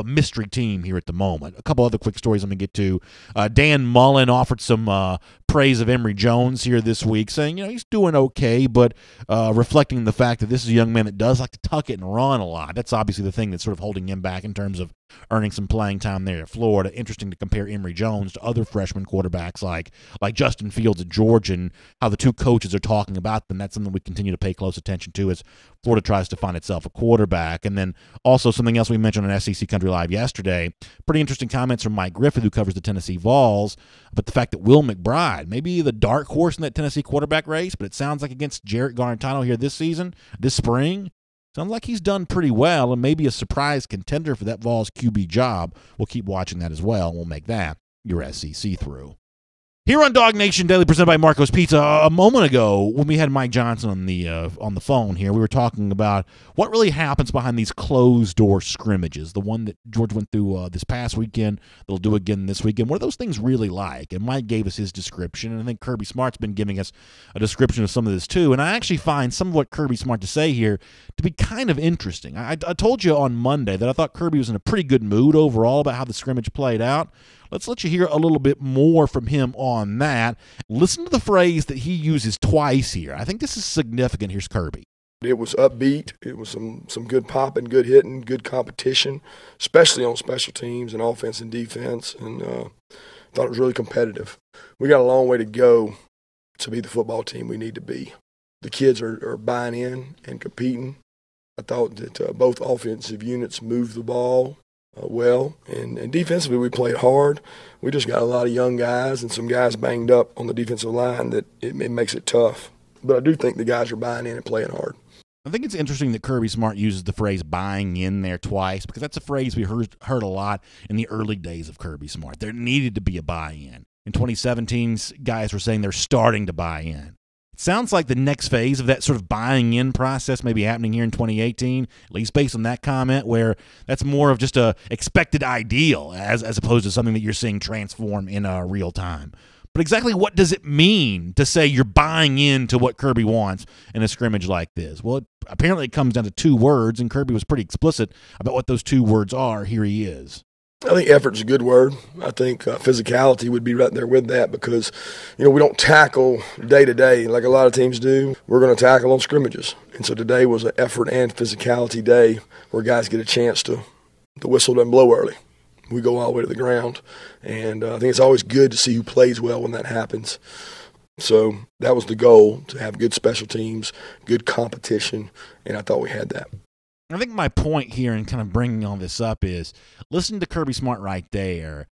mystery team here at the moment. A couple other quick stories I'm going to get to. Dan Mullen offered some praise of Emory Jones here this week, saying, he's doing okay, but reflecting the fact that this is a young man that does like to tuck it and run a lot. That's obviously the thing that's sort of holding him back in terms of earning some playing time there at Florida. Interesting to compare Emory Jones to other freshman quarterbacks like Justin Fields at Georgia and how the two coaches are talking about them. That's something we continue to pay close attention to as Florida tries to find itself a quarterback. And then also something else we mentioned on SEC Country Live yesterday, pretty interesting comments from Mike Griffith, who covers the Tennessee Vols, but the fact that Will McBride, maybe the dark horse in that Tennessee quarterback race, but it sounds like against Jarrett Garantano here this spring, sounds like he's done pretty well and maybe a surprise contender for that Vols QB job. We'll keep watching that as well, and we'll make that your SEC through. Here on DawgNation Daily, presented by Marco's Pizza, a moment ago when we had Mike Johnson on the phone here, we were talking about what really happens behind these closed-door scrimmages, the one that George went through this past weekend, they'll do again this weekend. What are those things really like? And Mike gave us his description, and I think Kirby Smart's been giving us a description of some of this too, and I actually find some of what Kirby Smart to say here to be kind of interesting. I told you on Monday that I thought Kirby was in a pretty good mood overall about how the scrimmage played out. Let's let you hear a little bit more from him on that. Listen to the phrase that he uses twice here. I think this is significant. Here's Kirby. It was upbeat. It was some good popping, good hitting, good competition, especially on special teams and offense and defense, and thought it was really competitive. We got a long way to go to be the football team we need to be. The kids are buying in and competing. I thought that both offensive units moved the ball well, and defensively we played hard. We just got a lot of young guys and some guys banged up on the defensive line that it makes it tough. But I do think the guys are buying in and playing hard. I think it's interesting that Kirby Smart uses the phrase buying in there twice, because that's a phrase we heard a lot in the early days of Kirby Smart. There needed to be a buy-in. In 2017, guys were saying they're starting to buy in. It sounds like the next phase of that sort of buying in process may be happening here in 2018, at least based on that comment, where that's more of just a expected ideal as opposed to something that you're seeing transform in real time. But exactly what does it mean to say you're buying into what Kirby wants in a scrimmage like this? Well, apparently it comes down to two words, and Kirby was pretty explicit about what those two words are. Here he is. I think effort's a good word. I think physicality would be right there with that because, we don't tackle day to day like a lot of teams do. We're going to tackle on scrimmages. And so today was an effort and physicality day where guys get a chance to the whistle doesn't blow early. We go all the way to the ground. And I think it's always good to see who plays well when that happens. So that was the goal, to have good special teams, good competition, and I thought we had that. I think my point here in kind of bringing all this up is listen to Kirby Smart right there.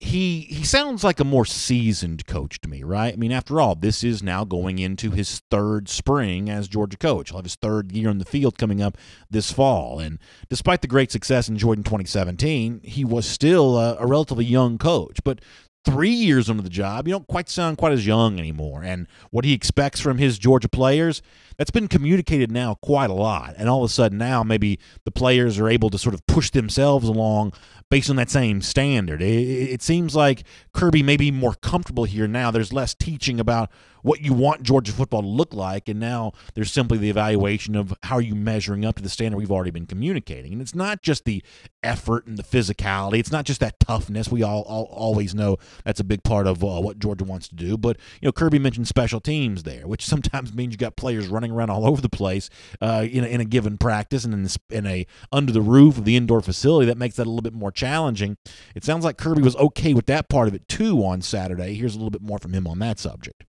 He sounds like a more seasoned coach to me, right? I mean, after all, this is now going into his third spring as Georgia coach. He'll have his third year in the field coming up this fall. And despite the great success enjoyed in 2017, he was still a relatively young coach. But 3 years into the job, you don't quite sound quite as young anymore. And what he expects from his Georgia players, that's been communicated now quite a lot. And all of a sudden now maybe the players are able to sort of push themselves along based on that same standard. It seems like Kirby may be more comfortable here now. There's less teaching about what you want Georgia football to look like, and now there's simply the evaluation of how are you measuring up to the standard we've already been communicating. And it's not just the effort and the physicality. It's not just that toughness. We all always know that's a big part of what Georgia wants to do. But Kirby mentioned special teams there, which sometimes means you got players running around all over the place in a given practice and in a under the roof of the indoor facility. That makes that a little bit more challenging. It sounds like Kirby was okay with that part of it too on Saturday. Here's a little bit more from him on that subject.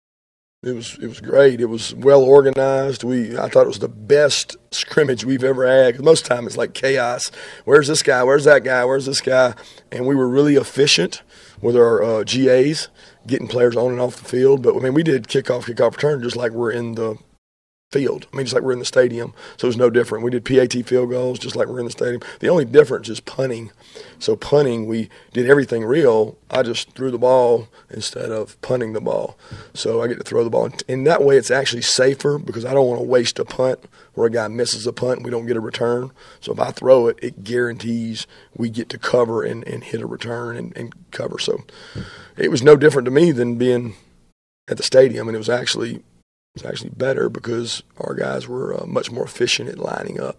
It was great. It was well organized. I thought it was the best scrimmage we've ever had. 'Cause most of the time it's like chaos. Where's this guy? Where's that guy? Where's this guy? And we were really efficient with our GAs, getting players on and off the field. But I mean, we did kickoff, return just like we're in the field. I mean, just like we're in the stadium. So it was no different. We did PAT field goals just like we're in the stadium. The only difference is punting. So punting, we did everything real. I just threw the ball instead of punting the ball. So I get to throw the ball. And that way it's actually safer because I don't want to waste a punt where a guy misses a punt and we don't get a return. So if I throw it, it guarantees we get to cover and hit a return and cover. So it was no different to me than being at the stadium, and it was actually better because our guys were much more efficient at lining up.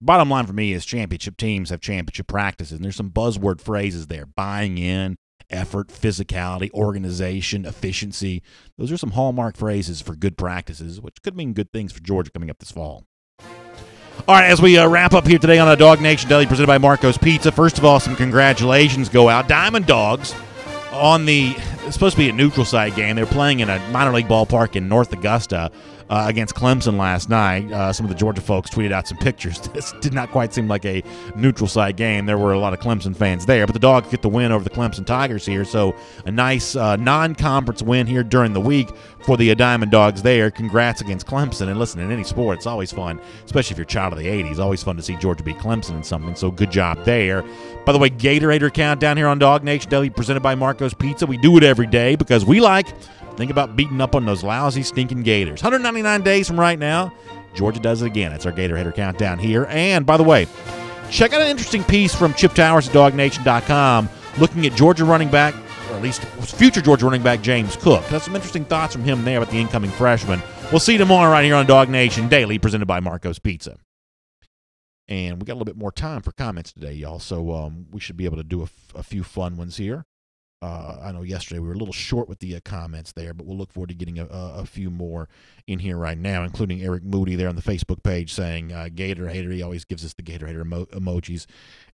Bottom line for me is championship teams have championship practices, and there's some buzzword phrases there: buying in, effort, physicality, organization, efficiency. Those are some hallmark phrases for good practices, which could mean good things for Georgia coming up this fall. All right, as we wrap up here today on a DawgNation Daily presented by Marco's Pizza, first of all, some congratulations go out. Diamond Dogs on it's supposed to be a neutral site game. They're playing in a minor league ballpark in North Augusta against Clemson last night. Some of the Georgia folks tweeted out some pictures. This did not quite seem like a neutral site game. There were a lot of Clemson fans there, but the Dogs get the win over the Clemson Tigers here. So a nice non-conference win here during the week for the Diamond Dogs there. Congrats against Clemson. And listen, in any sport, it's always fun, especially if you're a child of the 80s. Always fun to see Georgia beat Clemson in something. So good job there. By the way, Gatorade Countdown here on DawgNation Daily presented by Marco's Pizza. We do it every day because we think about beating up on those lousy, stinking Gators. 199 days from right now, Georgia does it again. It's our Gator Countdown here. And by the way, check out an interesting piece from Chip Towers at DawgNation.com looking at Georgia running back, or at least future Georgia running back James Cook. That's some interesting thoughts from him there about the incoming freshman. We'll see you tomorrow right here on DawgNation Daily presented by Marco's Pizza. And we got a little bit more time for comments today, y'all, so we should be able to do a few fun ones here. I know yesterday we were a little short with the comments there, but we'll look forward to getting a few more in here right now, including Eric Moody there on the Facebook page saying, Gator Hater. He always gives us the Gator Hater emojis.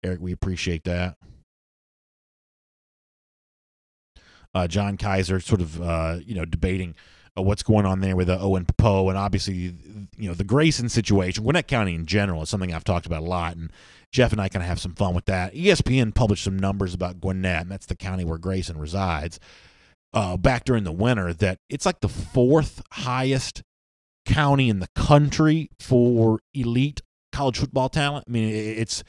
Eric, we appreciate that. John Kaiser sort of, debating what's going on there with Owen Pappoe, and obviously, the Grayson situation, Gwinnett County in general, is something I've talked about a lot, and Jeff and I kind of have some fun with that. ESPN published some numbers about Gwinnett, and that's the county where Grayson resides, back during the winter, that it's like the fourth highest county in the country for elite college football talent. I mean, it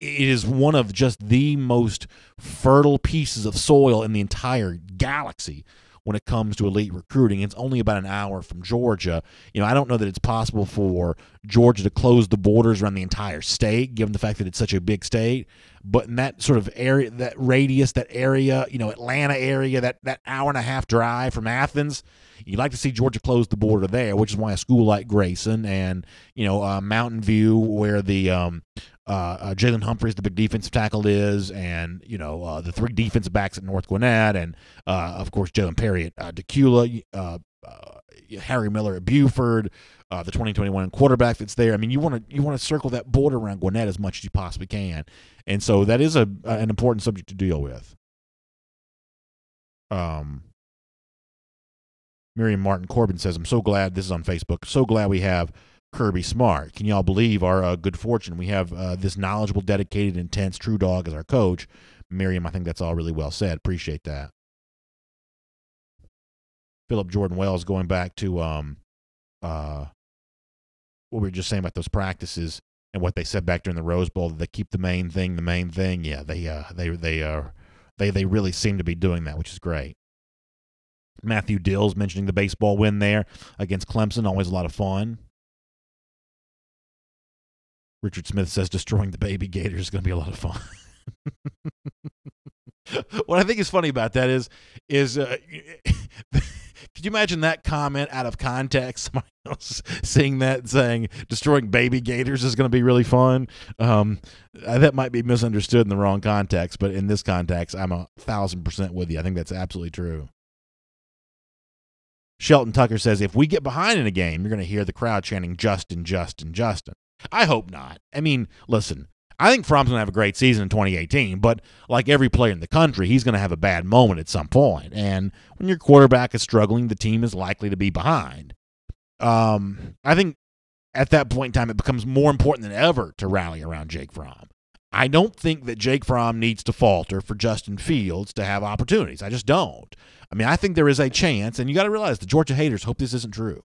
is one of just the most fertile pieces of soil in the entire galaxy when it comes to elite recruiting. It's only about an hour from Georgia. I don't know that it's possible for Georgia to close the borders around the entire state, given the fact that it's such a big state. But in that sort of area, that radius, that area, Atlanta area, that hour and a half drive from Athens, you'd like to see Georgia close the border there, which is why a school like Grayson and, Mountain View, where the Jalen Humphreys, the big defensive tackle, is, and the three defensive backs at North Gwinnett, and of course Jalen Perry at Decula, Harry Miller at Buford, the 2021 quarterback that's there. I mean, you want to circle that border around Gwinnett as much as you possibly can, and so that is an important subject to deal with. Miriam Martin Corbin says, "I'm so glad," this is on Facebook, "so glad we have Kirby Smart. Can y'all believe our good fortune? We have this knowledgeable, dedicated, intense, true dog as our coach. Miriam, I think that's all really well said. Appreciate that. Philip Jordan Wells, going back to what we were just saying about those practices and what they said back during the Rose Bowl, that they keep the main thing. Yeah, they really seem to be doing that, which is great. Matthew Dills mentioning the baseball win there against Clemson, always a lot of fun. Richard Smith says destroying the baby Gators is going to be a lot of fun. What I think is funny about that is could you imagine that comment out of context? Somebody else saying that and saying destroying baby gators is going to be really fun. That might be misunderstood in the wrong context, but in this context, I'm 1,000% with you. I think that's absolutely true. Shelton Tucker says, if we get behind in a game, you're going to hear the crowd chanting Justin, Justin, Justin. I hope not. I mean, listen, I think Fromm's going to have a great season in 2018, but like every player in the country, he's going to have a bad moment at some point. And when your quarterback is struggling, the team is likely to be behind. I think at that point in time, it becomes more important than ever to rally around Jake Fromm. I don't think that Jake Fromm needs to falter for Justin Fields to have opportunities. I just don't. I mean, I think there is a chance, and you got to realize the Georgia haters hope this isn't true.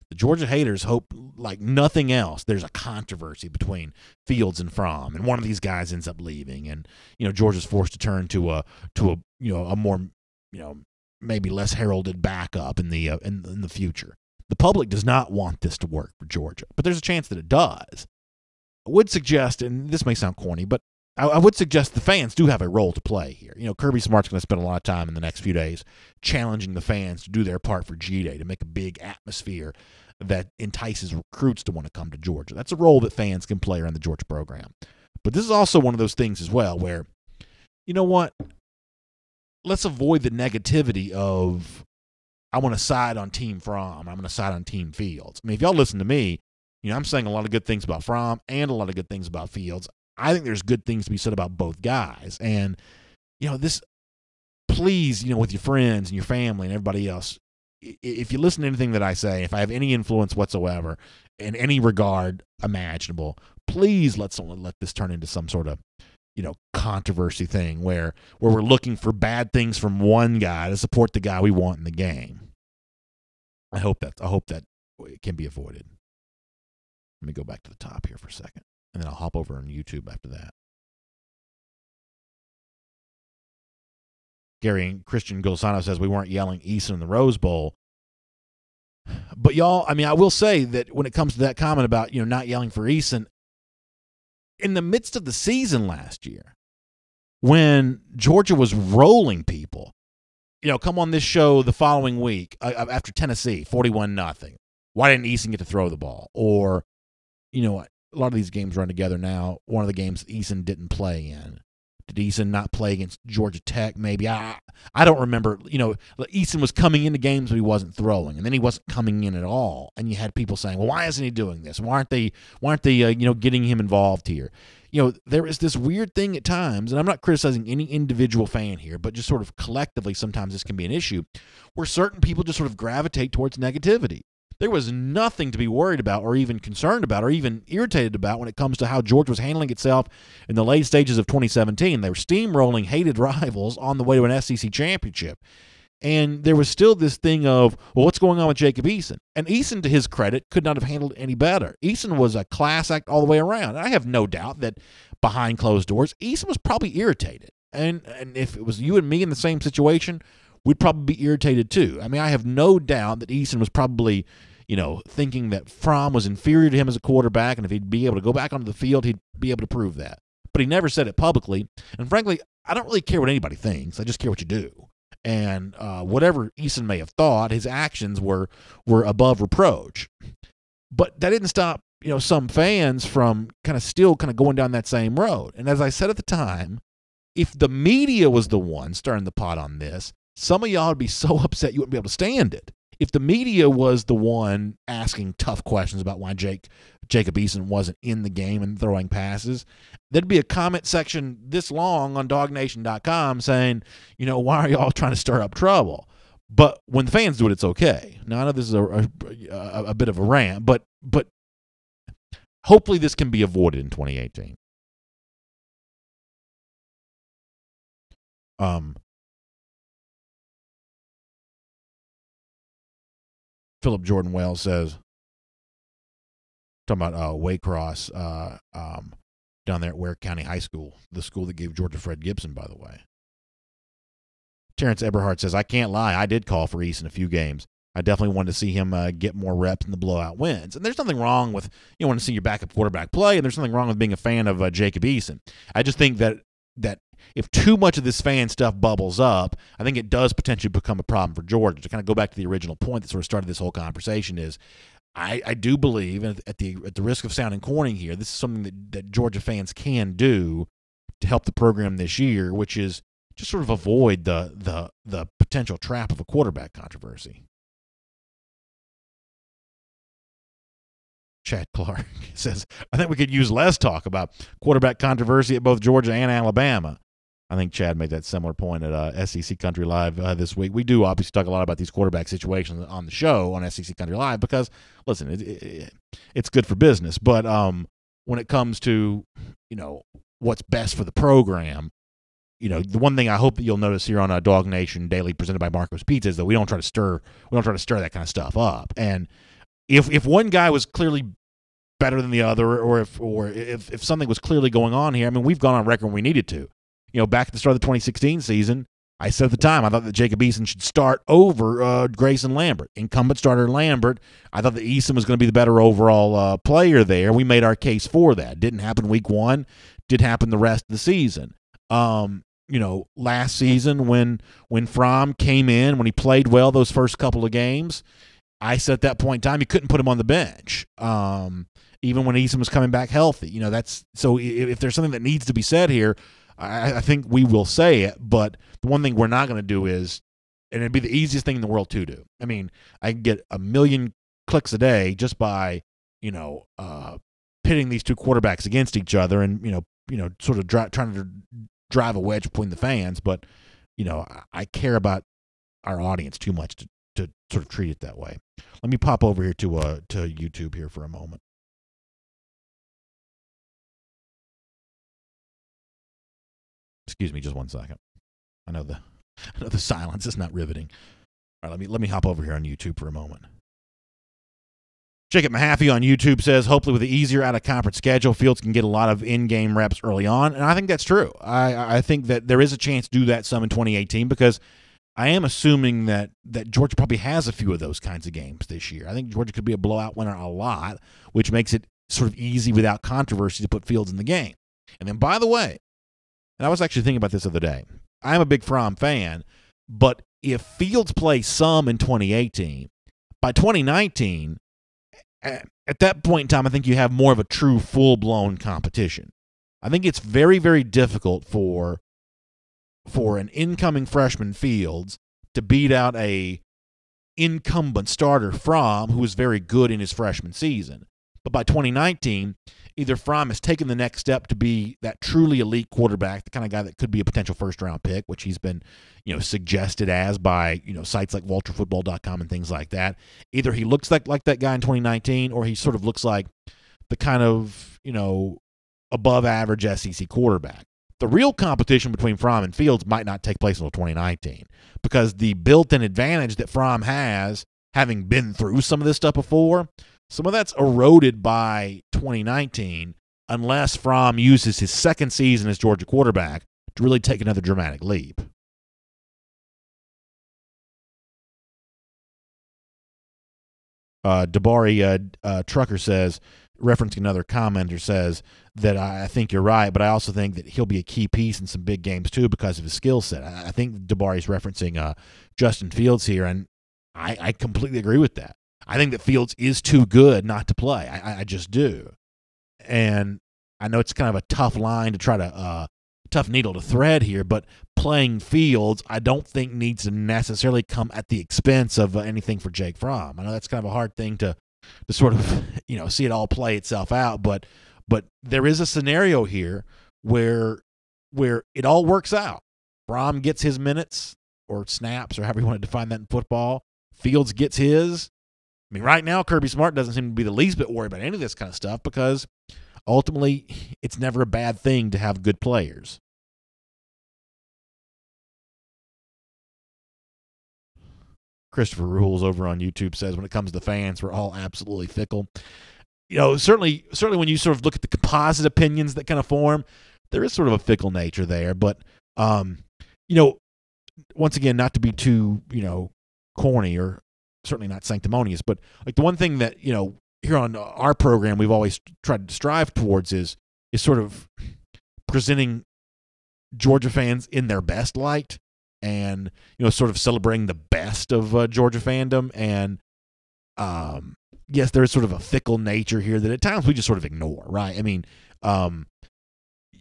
The Georgia haters hope like nothing else there's a controversy between Fields and Fromm, and one of these guys ends up leaving, and Georgia's forced to turn to a more maybe less heralded backup in the future. The public does not want this to work for Georgia, but there's a chance that it does. I would suggest, and this may sound corny, but I would suggest the fans do have a role to play here. Kirby Smart's going to spend a lot of time in the next few days challenging the fans to do their part for G-Day, to make a big atmosphere that entices recruits to want to come to Georgia. That's a role that fans can play around the Georgia program. But this is also one of those things as well where, you know what, let's avoid the negativity of, I want to side on Team Fromm, I'm going to side on Team Fields. I mean, if y'all listen to me, I'm saying a lot of good things about Fromm and a lot of good things about Fields. I think there's good things to be said about both guys. And, this, please, with your friends and your family and everybody else, if you listen to anything that I say, if I have any influence whatsoever in any regard imaginable, please let this turn into some sort of, controversy thing where we're looking for bad things from one guy to support the guy we want in the game. I hope that can be avoided. Let me go back to the top here for a second, and then I'll hop over on YouTube after that. Gary and Christian Golsano says we weren't yelling Eason in the Rose Bowl. But y'all, I mean, I will say that when it comes to that comment about, not yelling for Eason, in the midst of the season last year, when Georgia was rolling people, come on this show the following week after Tennessee, 41-0. Why didn't Eason get to throw the ball? Or, a lot of these games run together now. One of the games Eason didn't play in. Did Eason not play against Georgia Tech? Maybe. I don't remember. Eason was coming into games, but he wasn't throwing, and then he wasn't coming in at all. And you had people saying, "Well, why isn't he doing this? Why aren't they getting him involved here?" There is this weird thing at times, and I'm not criticizing any individual fan here, but just sort of collectively, sometimes this can be an issue where certain people just sort of gravitate towards negativity. There was nothing to be worried about or even concerned about or even irritated about when it comes to how Georgia was handling itself in the late stages of 2017. They were steamrolling hated rivals on the way to an SEC championship. And there was still this thing of, well, what's going on with Jacob Eason? And Eason, to his credit, could not have handled it any better. Eason was a class act all the way around. And I have no doubt that behind closed doors, Eason was probably irritated. And if it was you and me in the same situation, we'd probably be irritated too. I mean, I have no doubt that Eason was probably, thinking that Fromm was inferior to him as a quarterback, and if he'd be able to go back onto the field, he'd be able to prove that. But he never said it publicly. And frankly, I don't really care what anybody thinks. I just care what you do. And whatever Eason may have thought, his actions were above reproach. But that didn't stop, some fans from still going down that same road. And as I said at the time, if the media was the one stirring the pot on this, some of y'all would be so upset you wouldn't be able to stand it. If the media was the one asking tough questions about why Jacob Eason wasn't in the game and throwing passes, there'd be a comment section this long on DawgNation.com saying, why are y'all trying to stir up trouble? But when the fans do it, it's okay. Now, I know this is a bit of a rant, but hopefully this can be avoided in 2018. Philip Jordan Wells says, talking about Waycross down there at Ware County High School, the school that gave Georgia Fred Gibson, by the way. Terrence Eberhardt says, I can't lie, I did call for Eason a few games. I definitely wanted to see him get more reps in the blowout wins. And there's nothing wrong with, you want to see your backup quarterback play, and there's nothing wrong with being a fan of Jacob Eason. I just think that if too much of this fan stuff bubbles up, I think it does potentially become a problem for Georgia. To kind of go back to the original point that sort of started this whole conversation is, I do believe, and at the risk of sounding corny here, this is something that Georgia fans can do to help the program this year, which is just sort of avoid the potential trap of a quarterback controversy. Chad Clark says, I think we could use less talk about quarterback controversy at both Georgia and Alabama. I think Chad made that similar point at SEC Country Live this week. We do obviously talk a lot about these quarterback situations on the show on SEC Country Live because, listen, it's good for business. But when it comes to, what's best for the program, the one thing I hope that you'll notice here on DawgNation Daily presented by Marco's Pizza is that we don't try to stir that kind of stuff up. And if one guy was clearly better than the other, or if something was clearly going on here, I mean, we've gone on record when we needed to. Back at the start of the 2016 season, I said at the time I thought that Jacob Eason should start over Grayson Lambert. Incumbent starter Lambert, I thought that Eason was going to be the better overall player there. We made our case for that. Didn't happen week one. Did happen the rest of the season. Last season when Fromm came in, when he played well those first couple of games, I said at that point in time you couldn't put him on the bench. Even when Eason was coming back healthy. So if there's something that needs to be said here, I think we will say it, but the one thing we're not going to do is, and it'd be the easiest thing in the world to do. I mean, I can get 1 million clicks a day just by, pitting these two quarterbacks against each other and, sort of trying to drive a wedge between the fans. But, I care about our audience too much to sort of treat it that way. Let me pop over here to YouTube here for a moment. Excuse me, just 1 second. I know the silence is not riveting. All right, let me hop over here on YouTube for a moment. Jacob Mahaffey on YouTube says, hopefully with the easier out-of-conference schedule, Fields can get a lot of in-game reps early on, and I think that's true. I think that there is a chance to do that some in 2018 because I am assuming that Georgia probably has a few of those kinds of games this year. I think Georgia could be a blowout winner a lot, which makes it sort of easy without controversy to put Fields in the game. And then, by the way, and I was actually thinking about this the other day. I'm a big Fromm fan, but if Fields plays some in 2018, by 2019, at that point in time, I think you have more of a true full-blown competition. I think it's very, very difficult for an incoming freshman Fields to beat out a incumbent starter Fromm who was very good in his freshman season. But by 2019, either Fromm has taken the next step to be that truly elite quarterback, the kind of guy that could be a potential first-round pick, which he's been, suggested as by, sites like vulturefootball.com and things like that. Either he looks like that guy in 2019, or he sort of looks like the kind of, above-average SEC quarterback. The real competition between Fromm and Fields might not take place until 2019 because the built-in advantage that Fromm has, having been through some of this stuff before, some of that's eroded by 2019 unless Fromm uses his second season as Georgia quarterback to really take another dramatic leap. Dabari Trucker says, referencing another commenter, says that I think you're right, but I also think that he'll be a key piece in some big games too because of his skill set. I think Dabari's referencing Justin Fields here, and I completely agree with that. I think that Fields is too good not to play. I just do. And I know it's kind of a tough line to try to tough needle to thread here, but playing Fields I don't think needs to necessarily come at the expense of anything for Jake Fromm. I know that's kind of a hard thing to sort of, see it all play itself out, but there is a scenario here where it all works out. Fromm gets his minutes or snaps or however you want to define that in football. Fields gets his. I mean, right now, Kirby Smart doesn't seem to be the least bit worried about any of this kind of stuff because ultimately it's never a bad thing to have good players. Christopher Rules over on YouTube says, when it comes to fans, we're all absolutely fickle. Certainly when you sort of look at the composite opinions that kind of form, there is sort of a fickle nature there. But, once again, not to be too, corny or certainly not sanctimonious, but like the one thing that, here on our program we've always tried to strive towards is sort of presenting Georgia fans in their best light and, sort of celebrating the best of Georgia fandom. And, yes, there is sort of a fickle nature here that at times we just sort of ignore, right? I mean,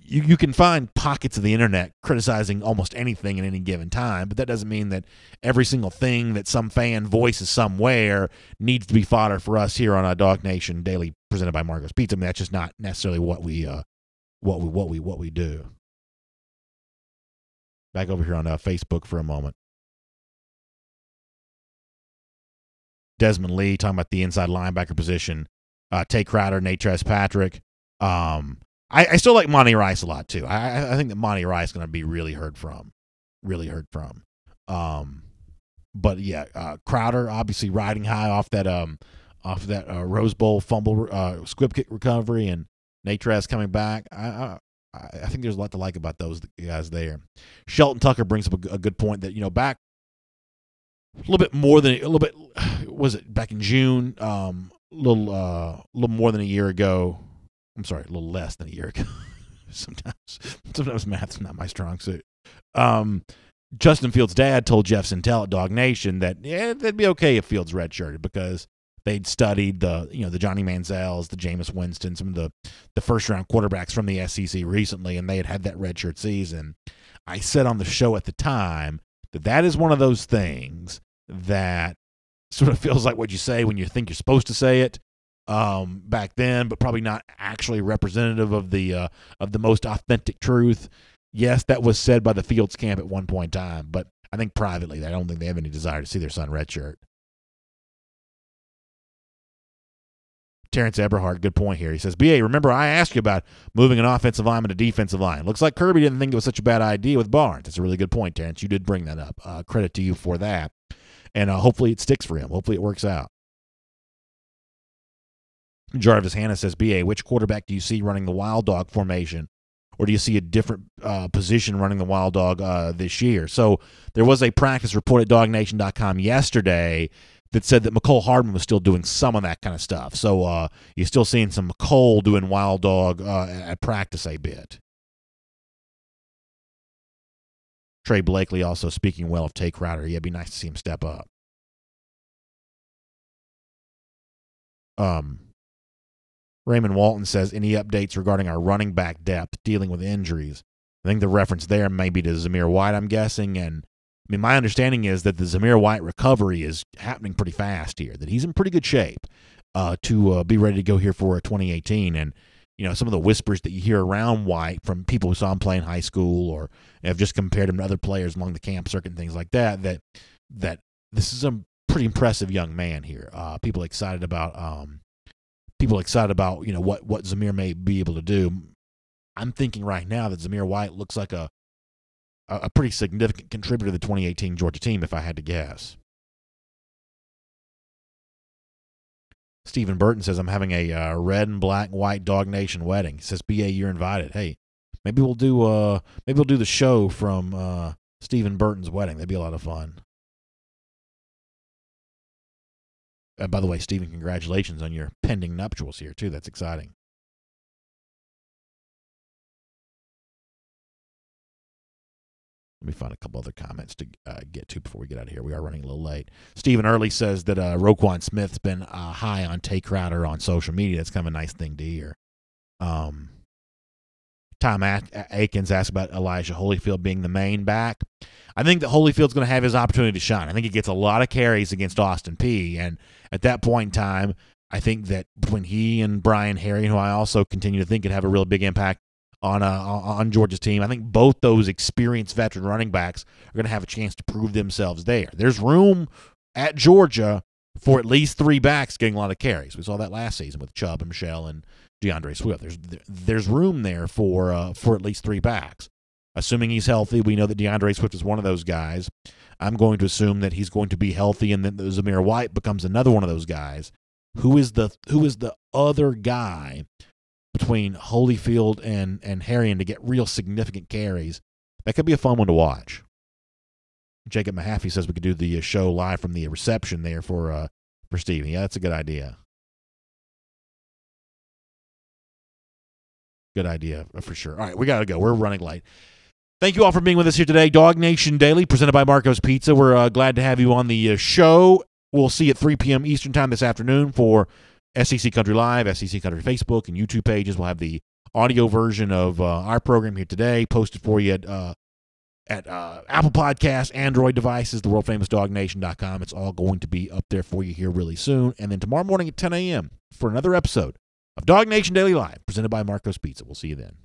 you can find pockets of the internet criticizing almost anything at any given time, but that doesn't mean that every single thing that some fan voices somewhere needs to be fodder for us here on DawgNation Daily, presented by Marco's Pizza. I mean, that's just not necessarily what we do. Back over here on Facebook for a moment. Desmond Lee talking about the inside linebacker position. Tay Crowder, Nate Patrick. I still like Monty Rice a lot too. I think that Monty Rice is going to be really heard from. But yeah, Crowder obviously riding high off that Rose Bowl fumble squib kick recovery, and Nate coming back. I think there's a lot to like about those guys there. Shelton Tucker brings up a good point that back a little bit was it back in June, a little more than a year ago. I'm sorry, a little less than a year ago. Sometimes math's not my strong suit. Justin Fields' dad told Jeff Sintel at DawgNation that that'd be okay if Fields redshirted because they'd studied the Johnny Manziels, the Jameis Winston, some of the first round quarterbacks from the SEC recently, and they had that redshirt season. I said on the show at the time that is one of those things that sort of feels like what you say when you think you're supposed to say it. Back then, but probably not actually representative of the most authentic truth. Yes, that was said by the Fields camp at one point in time, but I think privately, I don't think they have any desire to see their son redshirt. Terrence Eberhard, good point here. He says, BA, remember I asked you about moving an offensive lineman to defensive line. Looks like Kirby didn't think it was such a bad idea with Barnes. That's a really good point, Terrence. You did bring that up. Credit to you for that. And hopefully it sticks for him. Hopefully it works out. Jarvis Hanna says, BA, which quarterback do you see running the wild dog formation? Or do you see a different position running the wild dog this year? So there was a practice report at DawgNation.com yesterday that said that McCole Hardman was still doing some of that kind of stuff. So you're still seeing some McCole doing wild dog at practice a bit. Trey Blakely also speaking well of Tay Crowder. Yeah, it'd be nice to see him step up. Raymond Walton says, any updates regarding our running back depth dealing with injuries? I think the reference there may be to Zamir White, I'm guessing. And I mean, my understanding is that the Zamir White recovery is happening pretty fast here, that he's in pretty good shape to be ready to go here for 2018. And, some of the whispers that you hear around White from people who saw him play in high school or have just compared him to other players along the camp circuit and things like that, that this is a pretty impressive young man here. People excited about what Zamir may be able to do. I'm thinking right now that Zamir White looks like a pretty significant contributor to the 2018 Georgia team, if I had to guess. Stephen Burton says, I'm having a red and black and white DawgNation wedding. He says, BA, you're invited. Hey, maybe we'll do the show from Stephen Burton's wedding. That'd be a lot of fun. By the way, Stephen, congratulations on your pending nuptials here, too. That's exciting. Let me find a couple other comments to get to before we get out of here. We are running a little late. Stephen Early says that Roquan Smith's been high on Tay Crowder on social media. That's kind of a nice thing to hear. Tom Akins asked about Elijah Holyfield being the main back. I think that Holyfield's going to have his opportunity to shine. I think he gets a lot of carries against Austin Peay. And at that point in time, I think that when he and Brian Harry, who I also continue to think could have a real big impact on Georgia's team, I think both those experienced veteran running backs are going to have a chance to prove themselves there. There's room at Georgia for at least 3 backs getting a lot of carries. We saw that last season with Chubb and Michelle and DeAndre Swift. There's room there for at least 3 backs. Assuming he's healthy, we know that DeAndre Swift is one of those guys. I'm going to assume that he's going to be healthy, and then Zamir White becomes another one of those guys. Who is the other guy between Holyfield and Harrion to get real significant carries? That could be a fun one to watch. Jacob Mahaffey says we could do the show live from the reception there for Steven. Yeah, that's a good idea. Good idea for sure. All right, we got to go. We're running late. Thank you all for being with us here today. DawgNation Daily, presented by Marco's Pizza. We're glad to have you on the show. We'll see you at 3 p.m. Eastern Time this afternoon for SEC Country Live, SEC Country Facebook, and YouTube pages. We'll have the audio version of our program here today posted for you at Apple Podcasts, Android devices, the world-famous DawgNation.com. It's all going to be up there for you here really soon. And then tomorrow morning at 10 a.m. for another episode of DawgNation Daily Live, presented by Marco's Pizza. We'll see you then.